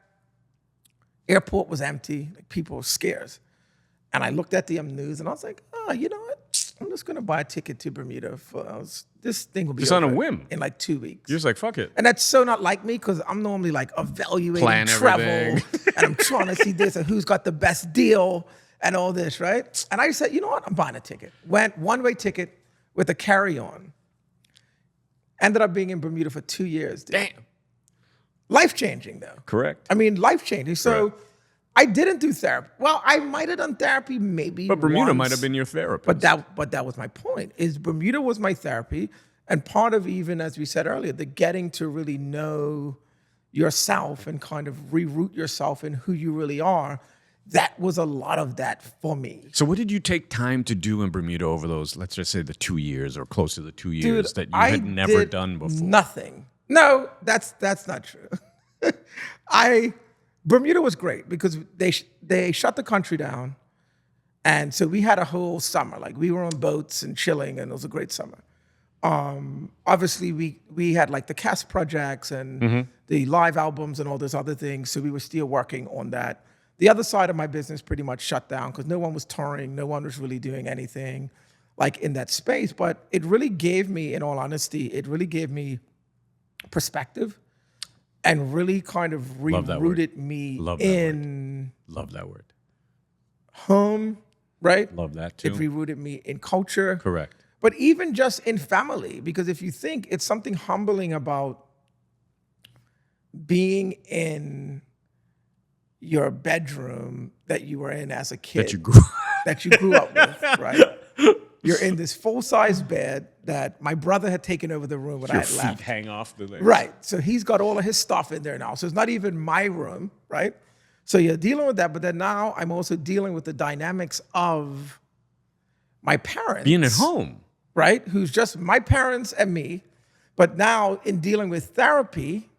Airport was empty. Like, people were scarce. And I looked at the news and I was like, oh, you know what? I'm just going to buy a ticket to Bermuda. This thing will be
just on a whim.
In 2 weeks.
You're just like, fuck it.
And that's so not like me, because I'm normally evaluating travel. And I'm trying to see this and who's got the best deal and all this, right? And I said, you know what? I'm buying a ticket. Went one-way ticket with a carry-on. Ended up being in Bermuda for 2 years. Dude.
Damn.
Life-changing, though.
Correct.
I mean, life-changing. So I didn't do therapy. Well, I might have done therapy maybe
But Bermuda
once,
might have been your therapist.
But that was my point, is Bermuda was my therapy. And part of, even as we said earlier, the getting to really know, yourself and kind of reroot yourself in who you really are. That was a lot of that for me.
So what did you take time to do in Bermuda over those, let's just say the 2 years or close to the 2 years that you had never done before?
Nothing. No, that's not true. Bermuda was great because they shut the country down. And so we had a whole summer. Like we were on boats and chilling, and it was a great summer. Obviously we had like the cast projects and the live albums and all those other things. So we were still working on that. The other side of my business pretty much shut down because no one was touring, no one was really doing anything like in that space. But it really gave me, in all honesty, it really gave me perspective and really kind of rerouted me in.
Love that word.
Home, right?
Love that too.
It rerouted me in culture.
Correct.
But even just in family, because if you think it's something humbling about being in your bedroom that you were in as a kid. That you grew up with, right? You're in this full-size bed that my brother had taken over the room when I had left.
Your feet hang off the leg.
Right. So he's got all of his stuff in there now. So it's not even my room, right? So you're dealing with that, but then now I'm also dealing with the dynamics of my parents.
Being at home.
Right? Who's just my parents and me. But now in dealing with therapy,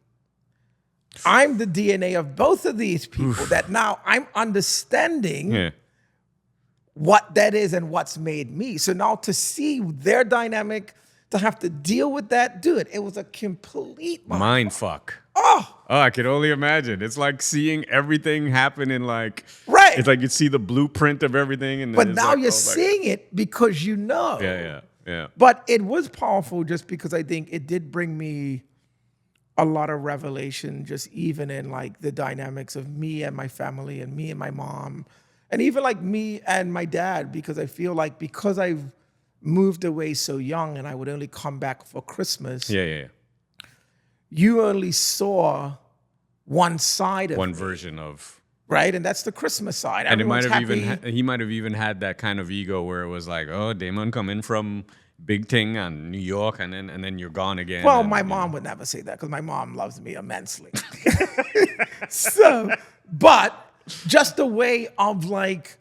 I'm the DNA of both of these people that now I'm understanding what that is and what's made me. So now to see their dynamic, to have to deal with that, dude, it was a complete
mind fuck.
Oh,
I can only imagine. It's like seeing everything happen in like,
right.
It's like you see the blueprint of everything. And
but now you're seeing it because you know.
Yeah.
But it was powerful just because I think it did bring me a lot of revelation, just even in like the dynamics of me and my family and me and my mom and even like me and my dad, because I feel like because I've moved away so young and I would only come back for Christmas.
Yeah.
You only saw one side of
one
me,
version of.
Right. And that's the Christmas side.
And Everyone's he might have even had that kind of ego where it was like, oh, Damon coming from big thing on New York, and then you're gone again.
Well, my mom would never say that because my mom loves me immensely. But just the way of like,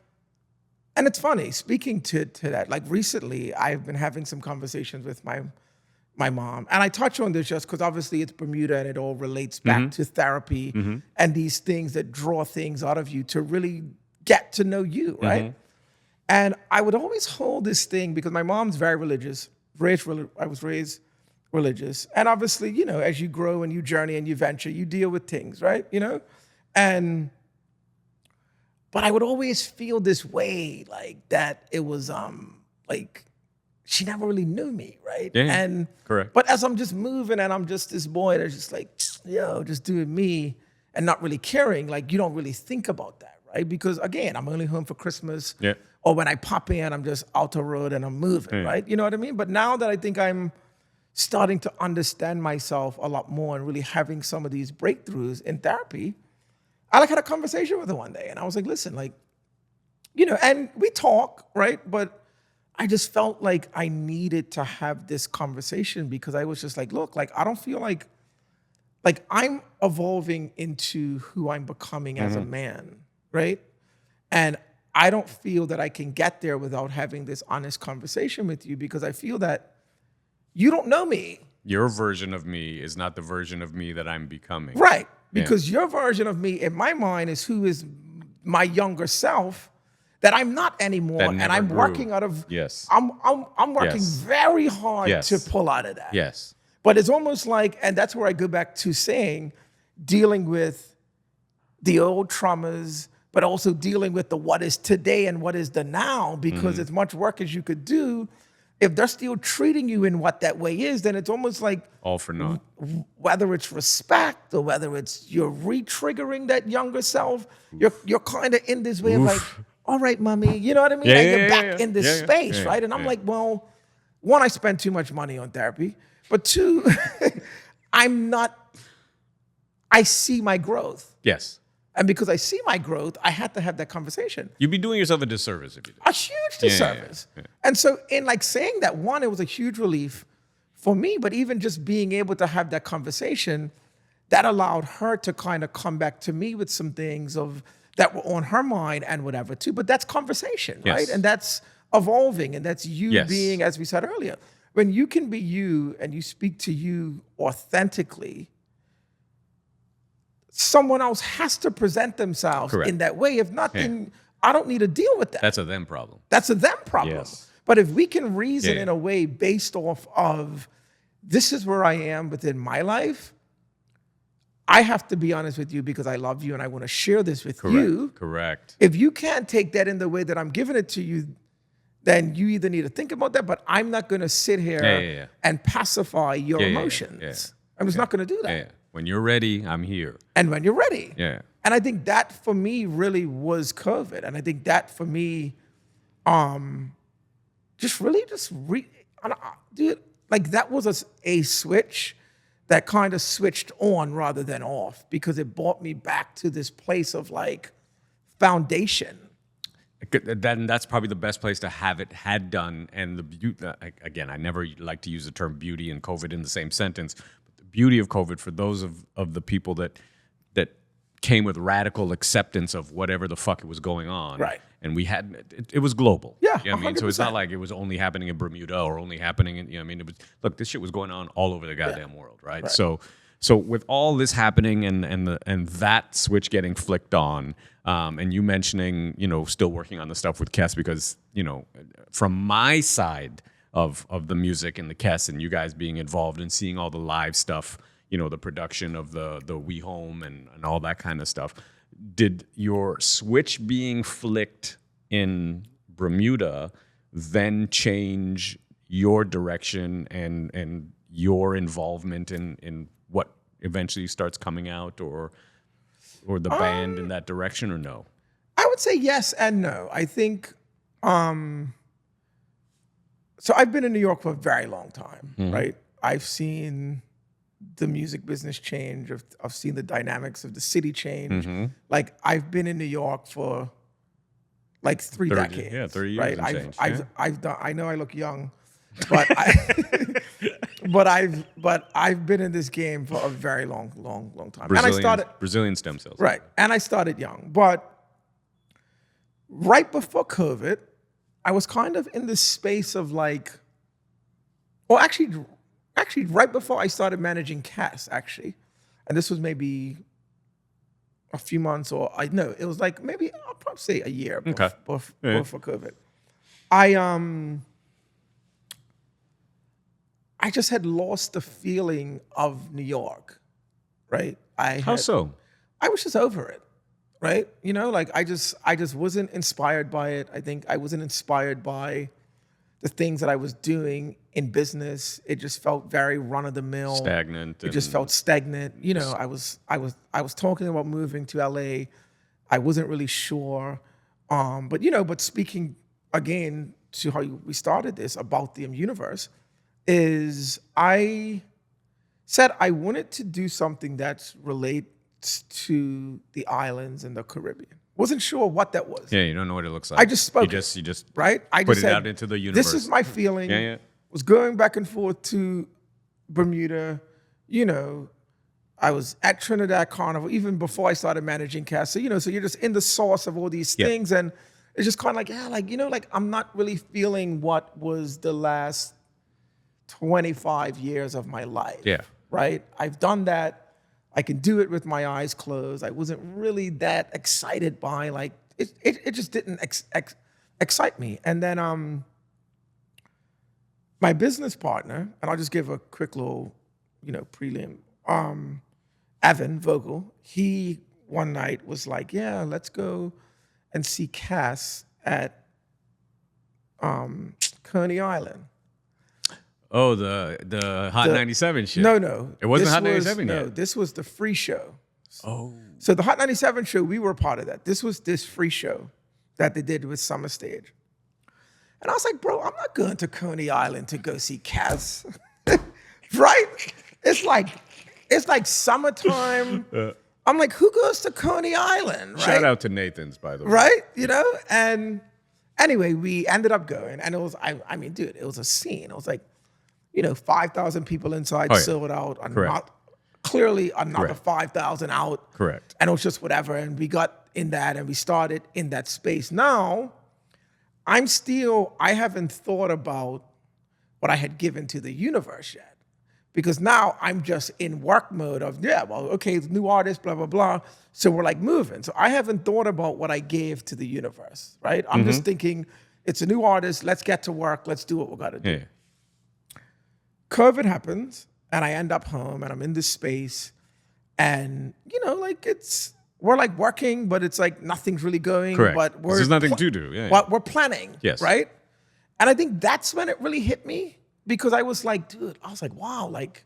and it's funny, speaking to that, like recently I've been having some conversations with my mom, and I touch on this just because obviously it's Bermuda and it all relates back to therapy and these things that draw things out of you to really get to know you, right? And I would always hold this thing because my mom's very religious. I was raised religious. And obviously, you know, as you grow and you journey and you venture, you deal with things, right? You know? But I would always feel this way, like that it was like she never really knew me, right?
Yeah,
and
correct.
But as I'm just moving and I'm just this boy that's just like, just doing me and not really caring, like you don't really think about that, right? Because again, I'm only home for Christmas.
Yeah.
Or when I pop in, I'm just out the road and I'm moving, right? You know what I mean? But now that I think I'm starting to understand myself a lot more and really having some of these breakthroughs in therapy, I like had a conversation with her one day and I was like, listen, like, you know, and we talk, right? But I just felt like I needed to have this conversation because I was just like, look, like, I don't feel like I'm evolving into who I'm becoming as a man, right? And I don't feel that I can get there without having this honest conversation with you because I feel that you don't know me.
Your version of me is not the version of me that I'm becoming.
Right. Because your version of me in my mind is who is my younger self that I'm not anymore. And I'm working out of, I'm working very hard to pull out of that.
Yes.
But it's almost like, and that's where I go back to saying, dealing with the old traumas, but also dealing with the what is today and what is the now, because as much work as you could do, if they're still treating you in what that way is, then it's almost like
all for naught.
Whether it's respect or whether it's you're re-triggering that younger self, you're kind of in this way of like, all right, mommy, you know what I mean? And you're back in this space, right? And I'm like, well, one, I spend too much money on therapy, but two, I see my growth.
Yes.
And because I see my growth, I had to have that conversation.
You'd be doing yourself a disservice if you did.
A huge disservice. Yeah. And so in like saying that, one, it was a huge relief for me, but even just being able to have that conversation, that allowed her to kind of come back to me with some things that were on her mind and whatever too. But that's conversation, right?
Yes.
And that's evolving, and that's you
Yes.
being, as we said earlier, when you can be you and you speak to you authentically, someone else has to present themselves
Correct.
in that way. If not, then I don't need to deal with that.
That's a them problem.
That's a them problem.
Yes.
But if we can reason
Yeah.
in a way based off of this is where I am within my life, I have to be honest with you because I love you and I want to share this with you.
Correct.
If you can't take that in the way that I'm giving it to you, then you either need to think about that, but I'm not going to sit here and pacify your emotions.
Yeah.
I'm just not going to do that.
Yeah. When you're ready, I'm here.
And when you're ready.
Yeah.
And I think that for me really was COVID. And I think that for me, dude, like that was a switch that kind of switched on rather than off because it brought me back to this place of like foundation.
Then that's probably the best place to have it had done. And the beauty, again, I never like to use the term beauty and COVID in the same sentence. But the beauty of COVID for those of the people that came with radical acceptance of whatever the fuck it was going on.
Right.
And we had, it was global.
Yeah,
You know what I mean? So it's
100%.
not like it was only happening in Bermuda or only happening in, you know what I mean? It was, look, this shit was going on all over the goddamn world, right? So with all this happening and that switch getting flicked on, and you mentioning, you know, still working on the stuff with Kes because, you know, from my side of the music and the Kes and you guys being involved and seeing all the live stuff, you know, the production of the We Home and all that kind of stuff. Did your switch being flicked in Bermuda then change your direction and your involvement in what eventually starts coming out or the band in that direction or no?
I would say yes and no. I think, so I've been in New York for a very long time, right? I've seen the music business change. I've seen the dynamics of the city change. Like I've been in New York for like 3 decades.
Yeah, 30 years
right?
and change.
I've done. I know I look young, but I've been in this game for a very long time. And I started
Brazilian stem cells.
right, and I started young, but right before COVID, I was kind of in this space of like, well, actually, right before I started managing Cass, actually, and this was maybe a few months or it was like maybe I'll probably say a year before COVID. I just had lost the feeling of New York, right?
How so?
I was just over it, right? You know, like I just wasn't inspired by it. I think I wasn't inspired by the things that I was doing in business. It just felt very run of the mill,
Stagnant.
It just felt stagnant. You know, I was talking about moving to LA. I wasn't really sure, but speaking again to how we started this about the universe, is I said I wanted to do something that relates to the islands and the Caribbean. Wasn't sure what that was.
Yeah, you don't know what it looks like.
I just spoke.
You just
right. I
put
just
it
said,
out into the universe.
This is my feeling.
Yeah.
Was going back and forth to Bermuda. You know, I was at Trinidad Carnival even before I started managing Cass. So so you're just in the sauce of all these things, and it's just kind of like I'm not really feeling what was the last 25 years of my life.
Yeah.
Right? I've done that. I can do it with my eyes closed. I wasn't really that excited by it just didn't excite me. And then my business partner, and I'll just give a quick little, prelim, Evan Vogel, he one night was like, yeah, let's go and see Cass at Coney Island.
Oh, the Hot 97 shit.
No.
It wasn't Hot 97 yet.
No, this was the free show.
Oh.
So the Hot 97 show, we were a part of that. This was this free show that they did with Summer Stage. And I was like, bro, I'm not going to Coney Island to go see Cass. Right? It's like summertime. I'm like, who goes to Coney Island? Right?
Shout out to Nathan's, by the way.
Right? And anyway, we ended up going. And it was, I mean, dude, it was a scene. It was like, 5,000 people inside, sold out. clearly another
Correct.
5,000 out.
Correct.
And it was just whatever. And we got in that and we started in that space. Now, I haven't thought about what I had given to the universe yet. Because now I'm just in work mode of, okay, new artist, blah, blah, blah. So we're like moving. So I haven't thought about what I gave to the universe, right? I'm just thinking, it's a new artist, let's get to work, let's do what we gotta do.
Yeah.
COVID happens, and I end up home, and I'm in this space, and like we're like working, but it's like nothing's really going.
Correct.
But
There's nothing to do. Yeah.
But we're planning.
Yes.
Right? And I think that's when it really hit me, because I was like, wow, like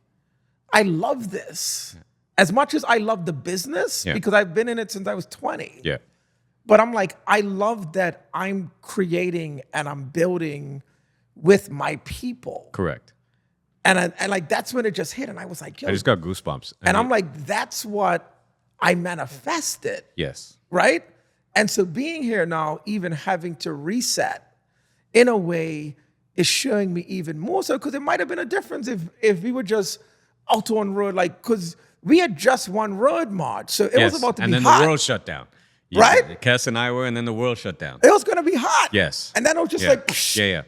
I love this. As much as I love the business, because I've been in it since I was 20.
Yeah.
But I'm like, I love that I'm creating and I'm building with my people.
Correct.
And like that's when it just hit, and I was like, yo.
I just got goosebumps.
And I'm like, that's what I manifested.
Yes.
Right? And so being here now, even having to reset in a way is showing me even more so, because it might have been a difference if we were just out on road, like, because we had just one road march. So it was about to be hot.
And then the world shut down.
Right?
Kess and I were, and then the world shut down.
It was going to be hot.
Yes.
And then it was just like, psh.
Yeah.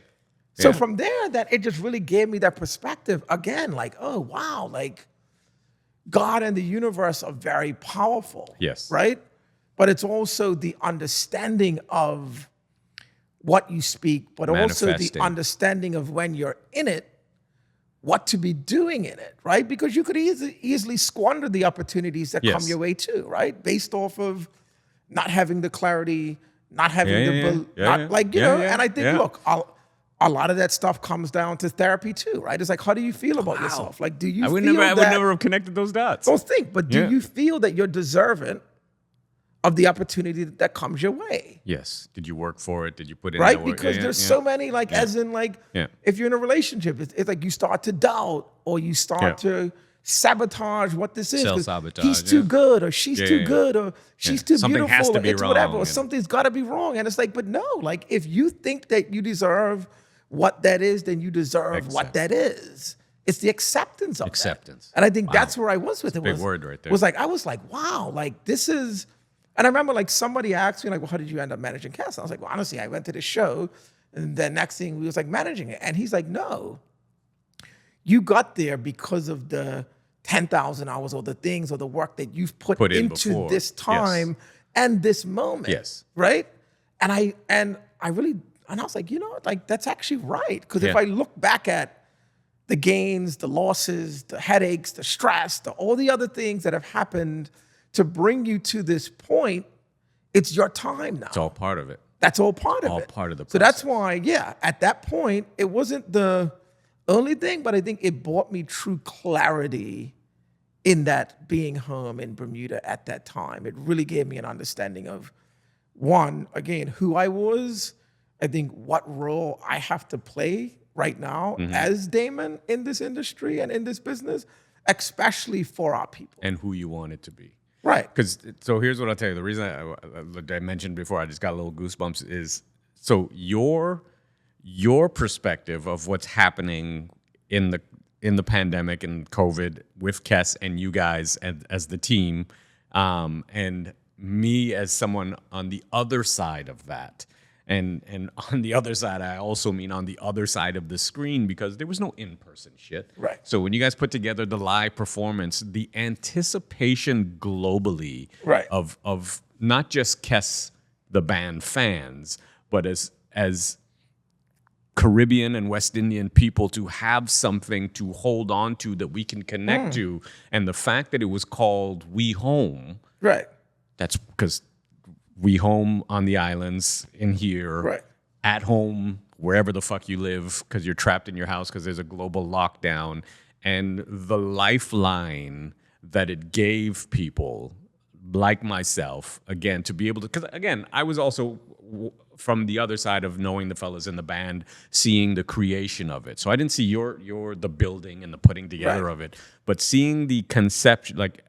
So from there, that it just really gave me that perspective again, like, oh, wow, like God and the universe are very powerful.
Yes.
Right? But it's also the understanding of what you speak, but also the understanding of when you're in it, what to be doing in it, right? Because you could easily squander the opportunities that come your way too, right? Based off of not having the clarity, not having and I think, look, a lot of that stuff comes down to therapy too, right? It's like, how do you feel about yourself? Like, do you
I would
feel
never have connected those dots.
Don't think, but do you feel that you're deserving of the opportunity that comes your way?
Yes. Did you work for it? Did you put in
right?
that work?
Because there's so many, like, as in, like, if you're in a relationship, it's like you start to doubt, or you start to sabotage what this is.
Self-sabotage.
He's too good, or she's too good, or she's too
Something
beautiful,
has to
or
be
it's
wrong,
whatever, or something's got to be wrong. And it's like, but no, like, if you think that you deserve what that is, then you deserve what that is. It's the acceptance of that. And I think that's where I was with it.
Big word right there.
Was like, I was like, wow, like, this is. And I remember, like, somebody asked me, like, well, how did you end up managing cast? I was like, well, honestly, I went to the show, and the next thing we was like managing it. And he's like, no, you got there because of the 10,000 hours or the things or the work that you've put into this time and this moment.
Yes.
Right? And I was like, like, that's actually right. Because if I look back at the gains, the losses, the headaches, the stress, all the other things that have happened to bring you to this point, it's your time now.
It's all part of it.
That's all part of it.
All part of the process.
So that's why, at that point, it wasn't the only thing, but I think it brought me true clarity in that being home in Bermuda at that time. It really gave me an understanding of, one, again, who I was, I think what role I have to play right now as Damon in this industry and in this business, especially for our people.
And who you want it to be.
Right.
So here's what I'll tell you. The reason I mentioned before, I just got a little goosebumps, is so your perspective of what's happening in the pandemic and COVID with Kess and you guys as the team, and me as someone on the other side of that. And on the other side, I also mean on the other side of the screen, because there was no in-person shit.
Right.
So when you guys put together the live performance, the anticipation globally of not just Kess the band fans, but as Caribbean and West Indian people, to have something to hold on to that we can connect to. And the fact that it was called We Home.
Right.
That's because we home on the islands, in here, at home, wherever the fuck you live, because you're trapped in your house because there's a global lockdown. And the lifeline that it gave people like myself, again, to be able to, because again, I was also from the other side of knowing the fellas in the band, seeing the creation of it. So I didn't see the building and the putting together of it, but seeing the concept, like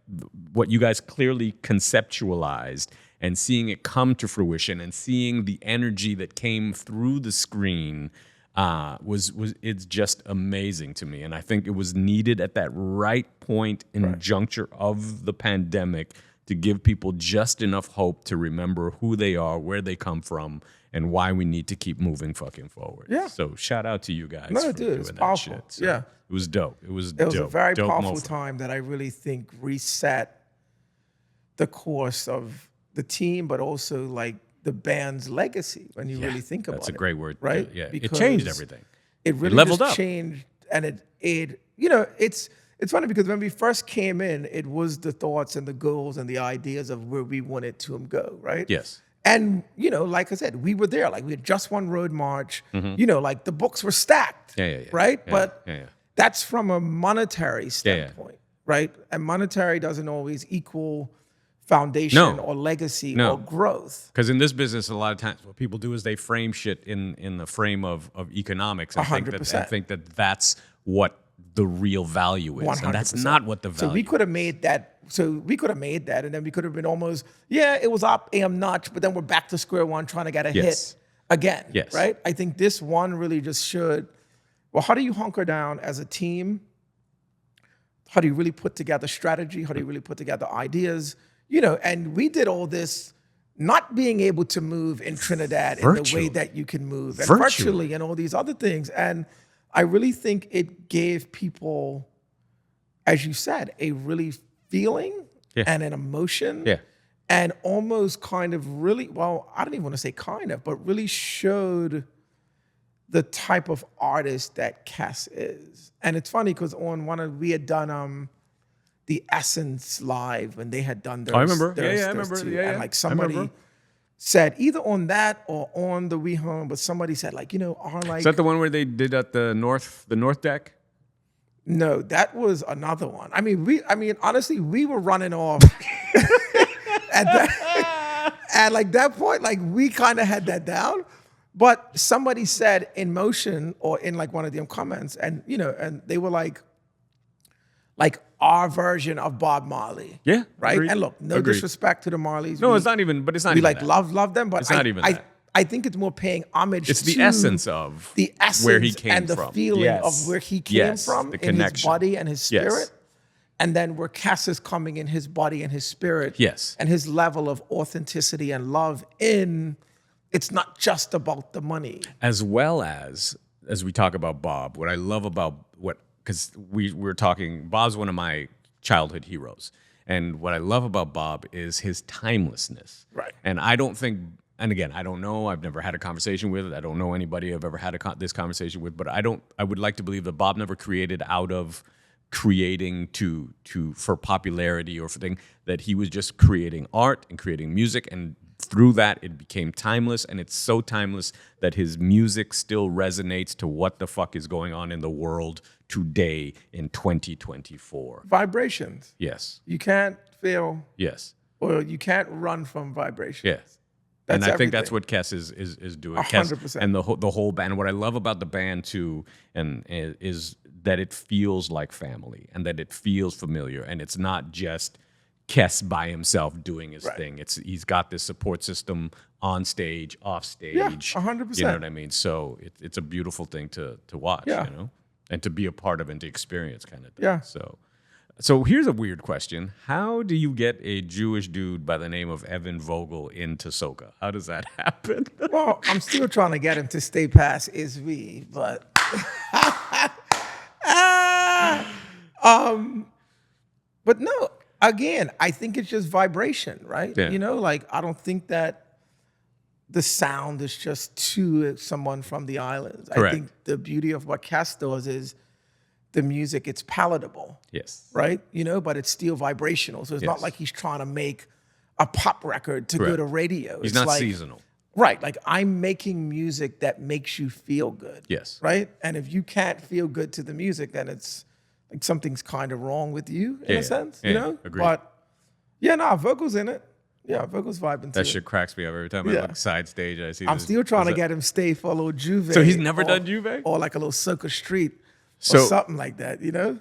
what you guys clearly conceptualized, and seeing it come to fruition, and seeing the energy that came through the screen was it's just amazing to me. And I think it was needed at that right point in juncture of the pandemic to give people just enough hope to remember who they are, where they come from, and why we need to keep moving fucking forward.
Yeah.
So shout out to you guys
No,
for
dude,
doing
it's
that
powerful.
shit. So
Yeah.
It was dope. It was
a very
dope
powerful
moment.
time that I really think reset the course of the team, but also like the band's legacy when you really think about it.
That's a great word.
Right?
Yeah. It
Because
changed everything.
It really
leveled
just
up.
changed, and it's funny because when we first came in, it was the thoughts and the goals and the ideas of where we wanted to go, right?
Yes.
And, like I said, we were there. Like, we had just won Road March. Like, the books were stacked, right?
Yeah,
but
yeah.
that's from a monetary standpoint, right? And monetary doesn't always equal foundation or legacy or growth.
Because in this business, a lot of times what people do is they frame shit in the frame of economics and
100%.
think that that's what the real value is.
100%.
And that's not what the value is.
So we could have made that. And then we could have been almost, it was up a notch, but then we're back to square one trying to get a hit again, right? I think this one really just showed, well, how do you hunker down as a team? How do you really put together strategy? How do you really put together ideas? And we did all this not being able to move in Trinidad in the way that you can move, and virtually and all these other things. And I really think it gave people, as you said, a really feeling and an emotion and almost kind of really, well, I don't even want to say kind of, but really showed the type of artist that Cass is. And it's funny because we had done the Essence Live when they had done theirs.
I remember.
I
remember.
And like somebody said, either on that or on the We Home, but somebody said like,
Is that the one where they did at the north deck?
No, that was another one. I mean, honestly, we were running off at like that point, like we kind of had that down. But somebody said in motion or in like one of them comments, and and they were like our version of Bob Marley.
Yeah.
Right.
Agreed.
And look, no disrespect to the Marleys.
No, it's not even, but it's not even
that. love them, but
it's not even that.
I think it's more paying homage to
the essence of
the essence
where he came
and the
from.
feeling of where he came from in his body and his spirit. And then where Cass is coming in his body and his spirit.
Yes.
And his level of authenticity and love it's not just about the money.
As well as we talk about Bob, what I love about because we're talking, Bob's one of my childhood heroes. And what I love about Bob is his timelessness.
Right.
And I don't think, and again, I don't know, I've never had a conversation with, I don't know anybody I've ever had this conversation with, but I would like to believe that Bob never created out of creating for popularity or for thing, that he was just creating art and creating music, and through that it became timeless, and it's so timeless that his music still resonates to what the fuck is going on in the world today in 2024.
Vibrations.
Yes.
You can't fail.
Yes.
Or you can't run from vibrations.
Yes. And I think that's what Kes is doing.
100%.
And the whole band. What I love about the band too, and is that it feels like family, and that it feels familiar, and it's not just Kes by himself doing his thing. He's got this support system on stage, off stage.
Yeah, 100%.
You know what I mean? So it's a beautiful thing to watch.
Yeah.
And to be a part of and to experience, kind of thing.
Yeah.
So here's a weird question. How do you get a Jewish dude by the name of Evan Vogel into soca? How does that happen?
Well, I'm still trying to get him to stay past ISV, but but no, again, I think it's just vibration, right?
Yeah.
I don't think that the sound is just to someone from the islands.
Correct.
I think the beauty of what Cass does is the music, it's palatable.
Yes.
Right? But it's still vibrational. So it's not like he's trying to make a pop record to go to radio.
He's
it's
not seasonal.
Right. Like, I'm making music that makes you feel good.
Yes.
Right? And if you can't feel good to the music, then it's like something's kind of wrong with you in a sense,
Agreed.
But vocals in it. Yeah, vocals vibing too.
That shit cracks me up every time I look side stage. I see.
I'm still trying to get him stay for a little Juve.
So he's never done Juve?
Or like a little Circle Street or something like that,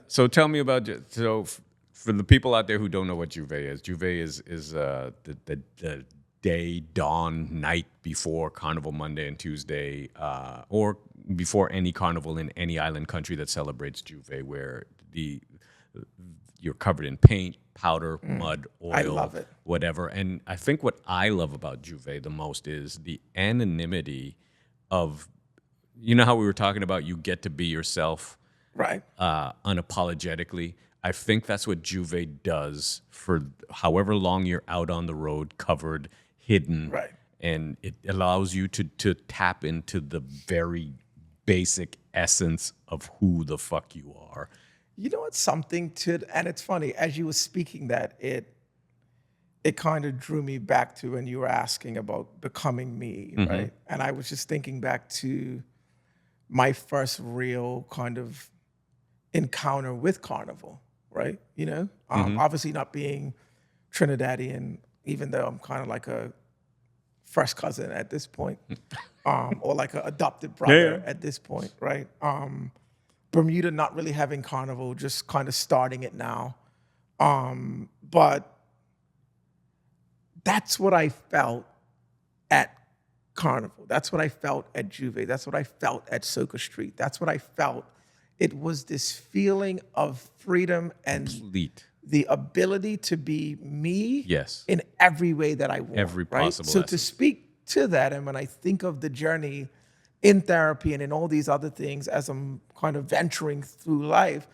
So tell me about, for the people out there who don't know what Juve is the day, dawn, night before Carnival Monday and Tuesday, or before any carnival in any island country that celebrates Juve, where you're covered in paint, powder, mud, oil,
I love it.
whatever. And I think what I love about Juve the most is the anonymity of, you know how we were talking about you get to be yourself,
Right.
unapologetically. I think that's what Juve does for however long you're out on the road, covered, hidden.
Right.
And it allows you to tap into the very basic essence of who the fuck you are.
You know what's something to, and it's funny, as you were speaking that, it kind of drew me back to when you were asking about becoming me, right? And I was just thinking back to my first real kind of encounter with carnival, right? You know, obviously not being Trinidadian, even though I'm kind of like a first cousin at this point, or like an adopted brother at this point, right? Bermuda not really having carnival, just kind of starting it now. But that's what I felt at carnival. That's what I felt at Juve. That's what I felt at Soca Street. That's what I felt. It was this feeling of freedom and the ability to be me in every way that I want.
Every
right?
possible
So
essence.
to speak to that, and when I think of the journey in therapy and in all these other things as I'm kind of venturing through life,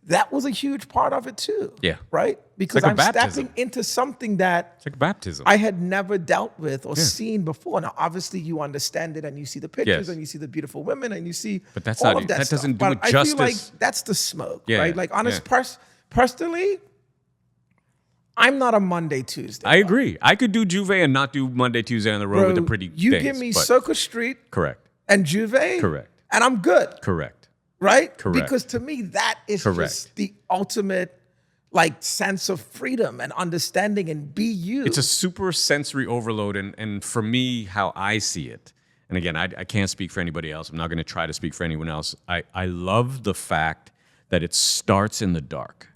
that was a huge part of it too.
Yeah.
Right? Because
like a
I'm
baptism.
stepping into something that
It's like baptism.
I had never dealt with or seen before. Now, obviously, you understand it and you see the pictures
Yes.
and you see the beautiful women and you see
But that's
all
not-
of that
that
stuff.
doesn't do
But
it
I feel like
justice.
that's the smoke,
Yeah,
right? Like, personally, I'm not a Monday, Tuesday.
I agree. I could do Juve and not do Monday, Tuesday on the road with the pretty
you
things,
give me
but-
Soca Street
Correct.
and Juve,
Correct.
and I'm good.
Correct.
Right?
Correct.
Because to me, that is
Correct.
just the ultimate like sense of freedom and understanding and be you.
It's a super sensory overload, and for me, how I see it, and again, I can't speak for anybody else. I'm not going to try to speak for anyone else. I love the fact that it starts in the dark.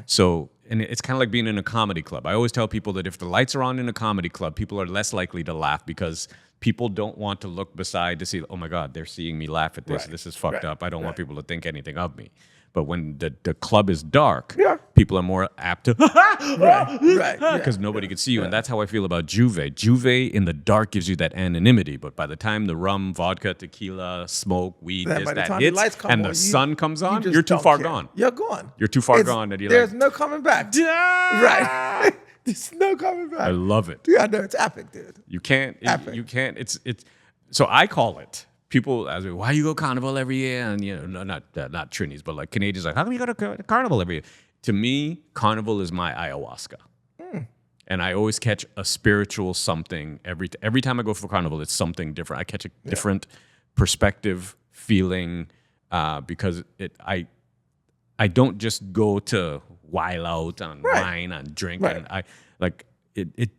So, and it's kind of like being in a comedy club. I always tell people that if the lights are on in a comedy club, people are less likely to laugh because people don't want to look beside to see, oh my God, they're seeing me laugh at this.
Right.
This is fucked
Right.
up. I don't want people to think anything of me. But when the club is dark,
Yeah.
people are more apt to
right.
because nobody could see you. And that's how I feel about Juve. Juve in the dark gives you that anonymity. But by the time the rum, vodka, tequila, smoke, weed,
Then
this,
by the
that
time the
hits,
lights come
and
on,
the sun comes on,
just
you're too
don't
far
care.
gone.
You're gone.
You're too far gone. And you're
there's
like,
no coming back.
"Ah!"
Right. There's no coming back.
I love it.
Yeah, no, it's epic, dude.
You can't.
Epic.
You can't. It's. So I call it. People ask me, why you go carnival every year? And you know, no, not Trinis, but like Canadians, like, how come you go to carnival every year? To me, carnival is my ayahuasca, and I always catch a spiritual something every time I go for carnival. It's something different. I catch a different perspective, feeling, because I don't just go to while out on wine, on drink,
Right.
and I like.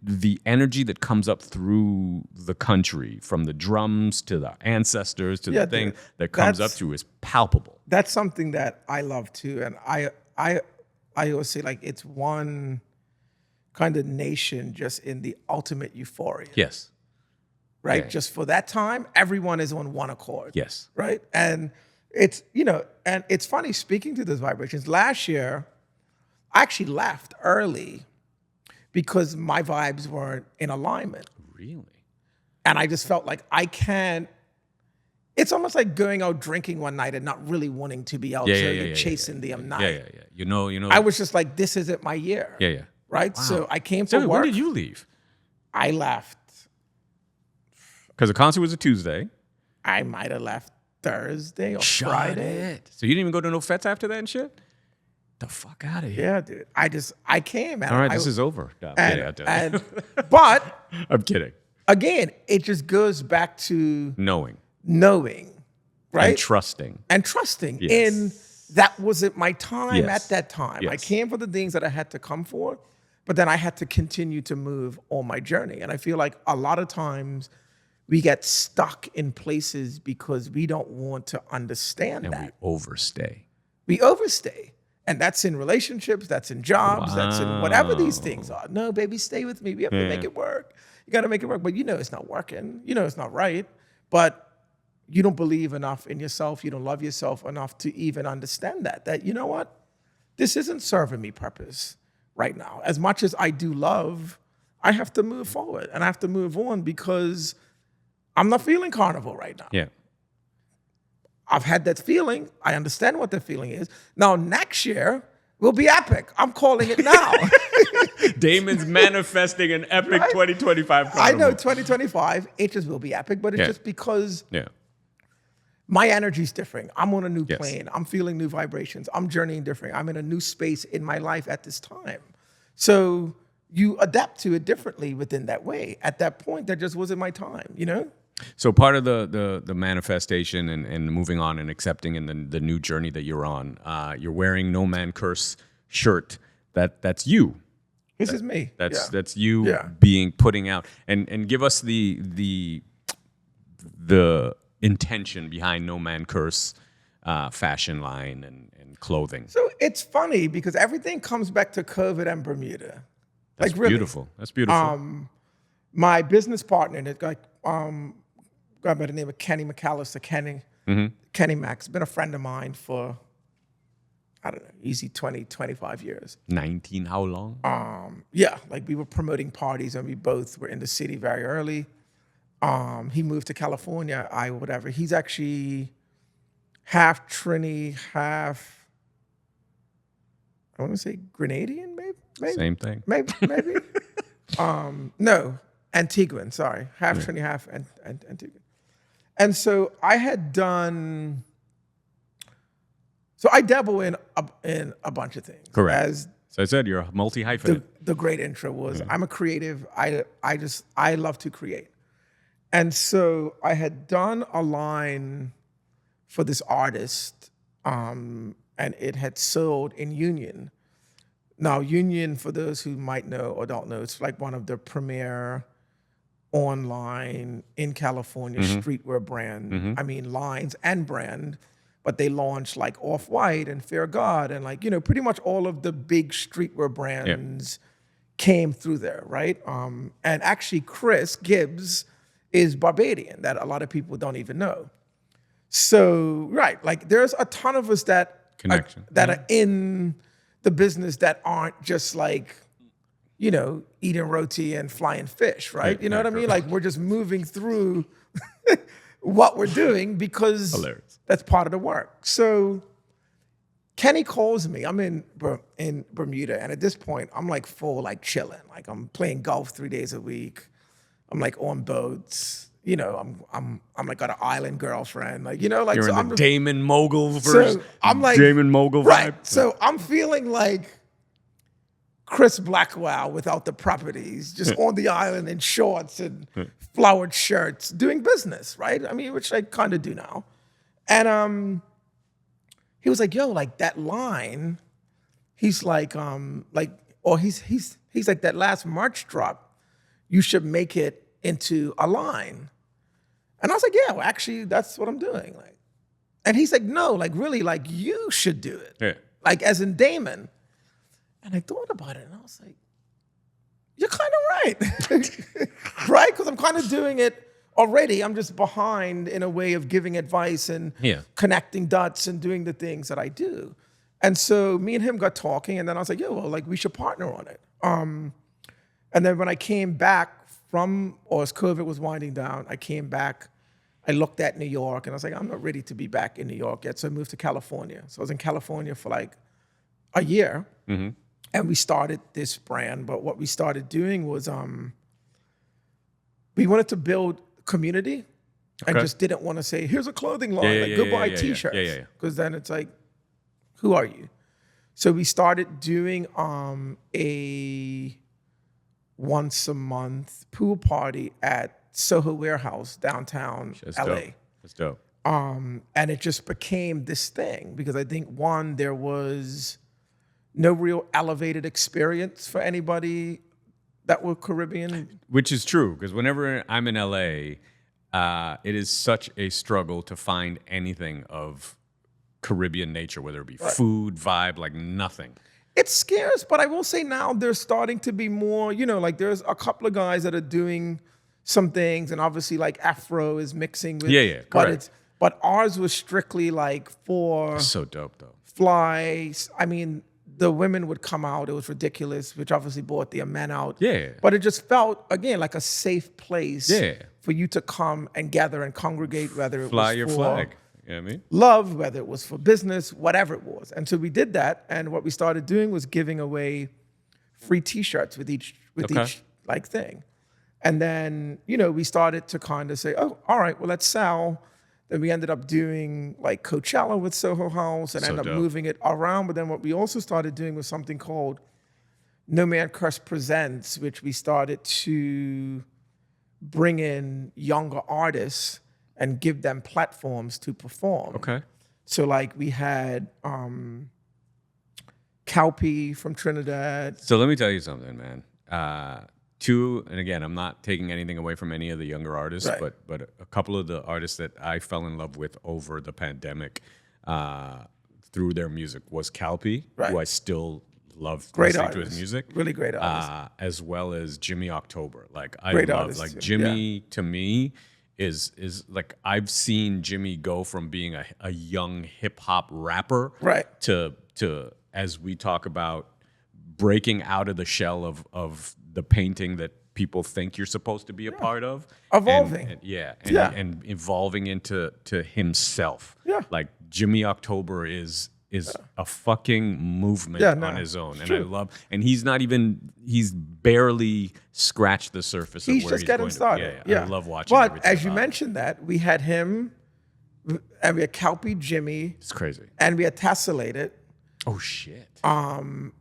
The energy that comes up through the country, from the drums to the ancestors to the thing
dude,
that comes up through, is palpable.
That's something that I love too. And I always say, like, it's one kind of nation just in the ultimate euphoria.
Yes.
Right?
Yeah.
Just for that time, everyone is on one accord.
Yes.
Right? And it's, and it's funny, speaking to those vibrations, last year, I actually left early because my vibes weren't in alignment.
Really?
And I just felt like I can't. It's almost like going out drinking one night and not really wanting to be out. So you're chasing the night.
Yeah. You know.
I was just like, this isn't my year.
Yeah.
Right?
Wow.
So I came for
So
work.
when did you leave?
I left.
Because the concert was a Tuesday.
I might have left Thursday or
Shut
Friday.
it. So you didn't even go to no fets after that and shit? The fuck out of here.
Yeah, dude. I came. And
All right, this is over. No, I'm kidding.
But
I'm kidding.
again, it just goes back to
Knowing.
right?
And trusting.
And trusting
Yes.
in that wasn't my time
Yes.
at that time. I
Yes.
came for the things that I had to come for, but then I had to continue to move on my journey. And I feel like a lot of times we get stuck in places because we don't want to understand
And
that.
we overstay.
We overstay. And that's in relationships, that's in jobs, that's in whatever these things are. No, baby, stay with me. We have to make it work. You got to make it work. But it's not working. It's not right. But you don't believe enough in yourself, you don't love yourself enough to even understand that you know what? This isn't serving me purpose right now. As much as I do love, I have to move forward and I have to move on because I'm not feeling carnival right now.
Yeah.
I've had that feeling. I understand what the feeling is. Now, next year will be epic. I'm calling it now.
Damon's manifesting an epic 2025 carnival.
I know 2025, it just will be epic, but it's just because my energy's different. I'm on a new plane. I'm feeling new vibrations. I'm journeying different. I'm in a new space in my life at this time. So you adapt to it differently within that way. At that point, that just wasn't my time, you know?
So part of the manifestation and moving on and accepting and the new journey that you're on, you're wearing No Man Curse shirt. That's you.
This is me.
That's you putting out and give us the intention behind No Man Curse fashion line and clothing.
So it's funny because everything comes back to COVID and Bermuda.
That's
really
beautiful. That's beautiful.
My business partner, that guy by the name of Kenny McAllister, Kenny Max, been a friend of mine for, I don't know, easy 20, 25 years.
19, how long?
Yeah, like we were promoting parties and we both were in the city very early. He moved to California, whatever. He's actually half Trini, half, I want to say Grenadian, maybe?
Same thing.
Maybe. No, Antiguan, sorry. Half Trini, half Antiguan. And so I had done, so I dabble in a bunch of things.
Correct.
As
so I said you're a multi-hyphenate.
the great intro was, I'm a creative. I love to create. And so I had done a line for this artist, and it had sold in Union. Now, Union, for those who might know or don't know, it's like one of the premier online in California streetwear brand. I mean, lines and brand, but they launched like Off-White and Fair God and like, you know, pretty much all of the big streetwear brands came through there, right? And actually, Chris Gibbs is Barbadian that a lot of people don't even know. So, right, like there's a ton of us that are in the business that aren't just like, you know, eating roti and flying fish, right? You know what I mean? Like we're just moving through what we're doing because that's part of the work. So Kenny calls me. I'm in Bermuda, and at this point, I'm like full like chilling. Like I'm playing golf 3 days a week. I'm like on boats. You know, I'm like got an island girlfriend. Like, you know, like
you're
so
in
I'm
the Damon Mogul version.
So I'm like
Damon Mogul
right.
vibe.
So I'm feeling like Chris Blackwell without the properties, just on the island in shorts and flowered shirts, doing business, right? I mean, which I kind of do now. And he was like, "Yo, like that line." He's like, he's like that last March drop. You should make it into a line. And I was like, "Yeah, well, actually, that's what I'm doing." Like, and he's like, "No, like really, like you should do it."
Yeah.
Like as in Damon. And I thought about it, and I was like, "You're kind of right," right? Because I'm kind of doing it already. I'm just behind in a way of giving advice and connecting dots and doing the things that I do. And so me and him got talking, and then I was like, "Yeah, well, like we should partner on it." And then when I came back as COVID was winding down, I came back. I looked at New York, and I was like, "I'm not ready to be back in New York yet." So I moved to California. So I was in California for like a year. And we started this brand, but what we started doing was we wanted to build community and just didn't want to say, "Here's a clothing line, like goodbye t-shirts." Because then it's like, who are you? So we started doing a once a month pool party at Soho Warehouse, downtown LA.
Dope. That's dope.
And it just became this thing because I think one, there was no real elevated experience for anybody that were Caribbean.
Which is true, because whenever I'm in LA, it is such a struggle to find anything of Caribbean nature, whether it be food, vibe, like nothing.
It's scarce, but I will say now there's starting to be more, you know, like there's a couple of guys that are doing some things, and obviously like Afro is mixing with,
correct.
But But ours was strictly like for
That's so dope, though.
flies. I mean, the women would come out. It was ridiculous, which obviously brought the men out.
Yeah.
But it just felt, again, like a safe place
Yeah.
for you to come and gather and congregate, whether it
Fly
was
your
for
flag. You know what I mean?
love, whether it was for business, whatever it was. And so we did that. And what we started doing was giving away free T-shirts with each like thing. And then, we started to kind of say, oh, all right, well, let's sell. Then we ended up doing like Coachella with Soho House and ended up moving it around. But then what we also started doing was something called No Man Curse Presents, which we started to bring in younger artists and give them platforms to perform.
Okay.
So like we had Calpy from Trinidad.
So let me tell you something, man. And again, I'm not taking anything away from any of the younger artists,
Right.
but a couple of the artists that I fell in love with over the pandemic through their music was Calpy,
Right.
who I still love
Great
listening
artist.
to his music.
Really great artist.
As well as Jimmy October. Like I
Great
love
artist,
like
too.
Jimmy to me is like I've seen Jimmy go from being a young hip hop rapper
Right.
to as we talk about breaking out of the shell of the painting that people think you're supposed to be a part of.
Evolving.
And evolving into himself.
Yeah.
Like Jimmy October is a fucking movement on his own. And I love, and he's barely scratched the surface of
He's
where
just
he's
getting
going
started.
I love watching
But
everything
as you
about it.
mentioned that, we had him, and we had Calpy, Jimmy,
It's crazy.
and we had Tessellated
Oh shit.
on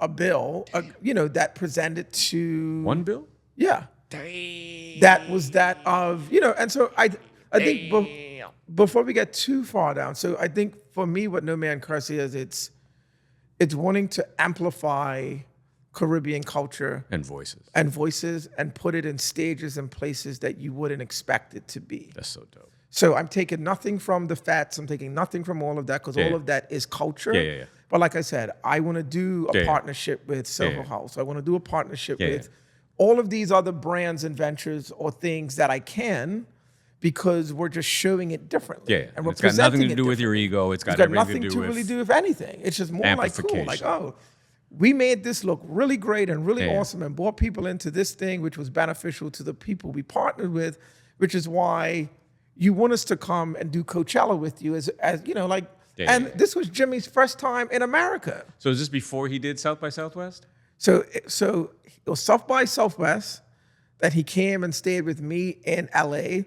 a bill, that presented to
One bill?
Yeah. That was that of, and so I think before we get too far down, so I think for me, what No Man Curse is, it's wanting to amplify Caribbean culture
And voices.
and put it in stages and places that you wouldn't expect it to be.
That's so dope.
So I'm taking nothing from the Fats. I'm taking nothing from all of that because all of that is culture.
Yeah.
But like I said, I want to do a partnership with Soho House. I want to do a partnership with all of these other brands and ventures or things that I can because we're just showing it differently.
Yeah.
And we're
It's got nothing
presenting
to
it
do with your
differently.
ego. It's got
It's got
everything
nothing
to
to
do with
really do with anything. It's just more like cool. Like, oh, we made this look really great and really awesome and brought people into this thing, which was beneficial to the people we partnered with, which is why you want us to come and do Coachella with you as this was Jimmy's first time in America.
So is this before he did South by Southwest?
So it was South by Southwest that he came and stayed with me in LA.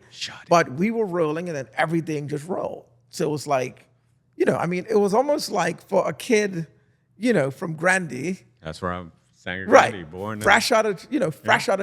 But we were rolling and then everything just rolled. So it was like, it was almost like for a kid, from Grandy.
That's where I'm saying Grandy, born.
Fresh out of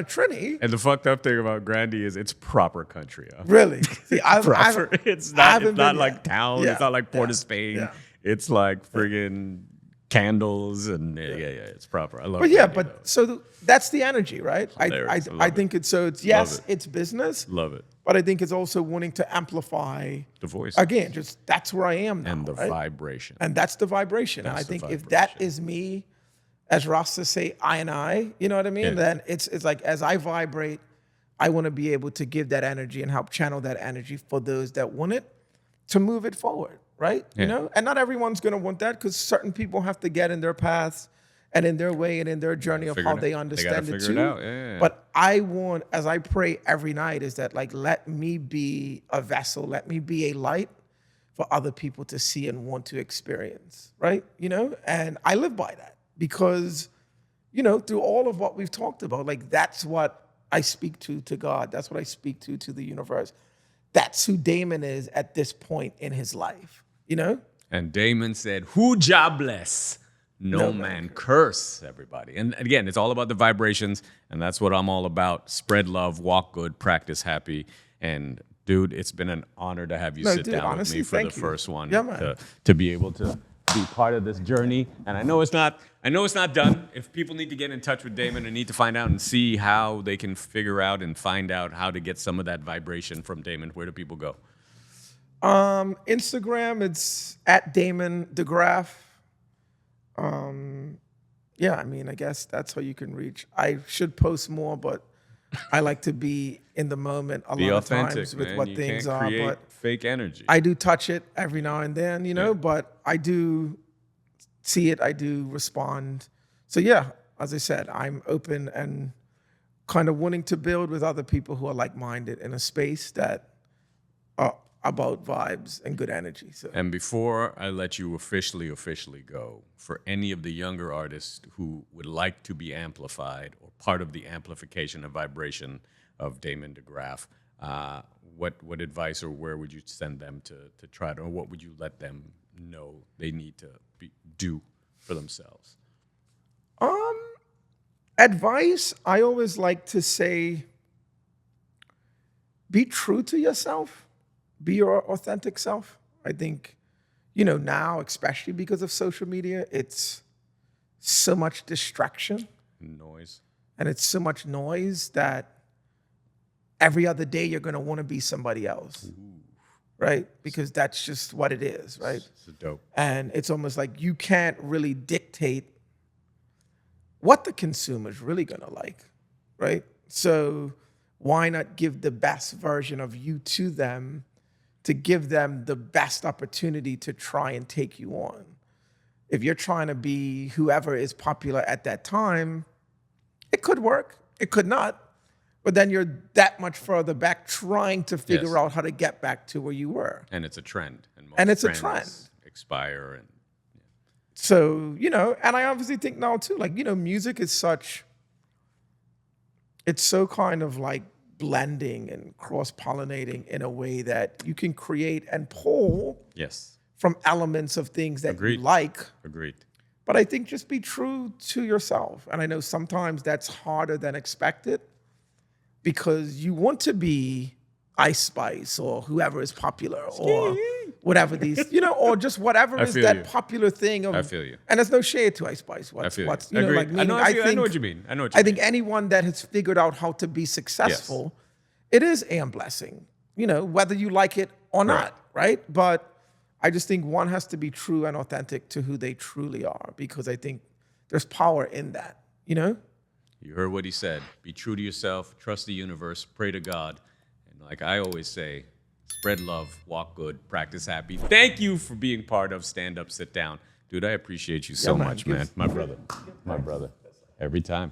Trinity.
And the fucked up thing about Grandy is it's proper country. Huh?
Really? See,
Proper. It's not like town.
Yeah.
It's not like Port of Spain.
Yeah.
It's like friggin' candles and it's proper. I love
But
Grandy,
but so that's the energy, right? I think it's business.
Love it.
But I think it's also wanting to amplify
The voice.
again. Just that's where I am now,
And the
right?
vibration.
And that's the vibration. And I
That's the
think if that
vibration.
is me, as Rasta say, I and I, you know what I mean?
Yeah.
Then it's like as I vibrate, I want to be able to give that energy and help channel that energy for those that want it to move it forward, right?
Yeah.
And not everyone's going to want that because certain people have to get in their paths and in their way and in their journey of
Figure
how
it
they
out.
understand
They
it
gotta
too.
figure it out. Yeah.
But I want, as I pray every night, is that like, let me be a vessel, let me be a light for other people to see and want to experience, right? And I live by that because, through all of what we've talked about, like that's what I speak to God. That's what I speak to the universe. That's who Damon is at this point in his life,
And Damon said, "Who jobless? No man curse." Everybody, and again, it's all about the vibrations, and that's what I'm all about. Spread love, walk good, practice happy, and dude, it's been an honor to have you sit down
honestly,
with me for the
thank you.
first one.
Yeah, man.
To be able to be part of this journey, and I know it's not done. If people need to get in touch with Damon and need to find out and see how they can figure out and find out how to get some of that vibration from Damon, where do people go?
Instagram, it's at Damon Degraff. I guess that's how you can reach. I should post more, but I like to be in the moment a
Be
lot of
authentic,
times with
man.
what
You
things
can't
are.
create
But
fake energy.
I do touch it every now and then, but I do see it. I do respond. So yeah, as I said, I'm open and kind of wanting to build with other people who are like-minded in a space that are about vibes and good energy. So
And before I let you officially go, for any of the younger artists who would like to be amplified or part of the amplification and vibration of Damon Degraff, what advice or where would you send them to try to, or what would you let them know they need to do for themselves?
Advice, I always like to say, be true to yourself, be your authentic self. I think, now, especially because of social media, it's so much distraction.
Noise.
And it's so much noise that every other day you're going to want to be somebody else, right? Because that's just what it is, right?
It's dope.
And it's almost like you can't really dictate what the consumer's really going to like, right? So why not give the best version of you to them to give them the best opportunity to try and take you on? If you're trying to be whoever is popular at that time, it could work, it could not, but then you're that much further back trying to figure out how to get back to where you were.
And it's a trend.
And it's a trend.
Expire and
so, and I obviously think now too, like, music is it's so kind of like blending and cross-pollinating in a way that you can create and pull from elements of things that you like.
Agreed.
But I think just be true to yourself. And I know sometimes that's harder than expected because you want to be Ice Spice or whoever is popular or whatever these, or just whatever is that popular thing.
I feel you.
And there's no shade to Ice Spice.
I feel
like
you.
meaning,
I know what you mean. I
think anyone that has figured out how to be successful, it is a blessing, whether you like it or not, right? But I just think one has to be true and authentic to who they truly are, because I think there's power in that,
You heard what he said. Be true to yourself, trust the universe, pray to God. And like I always say, spread love, walk good, practice happy. Thank you for being part of Stand Up, Sit Down. Dude, I appreciate you so much, man. My brother. Every time.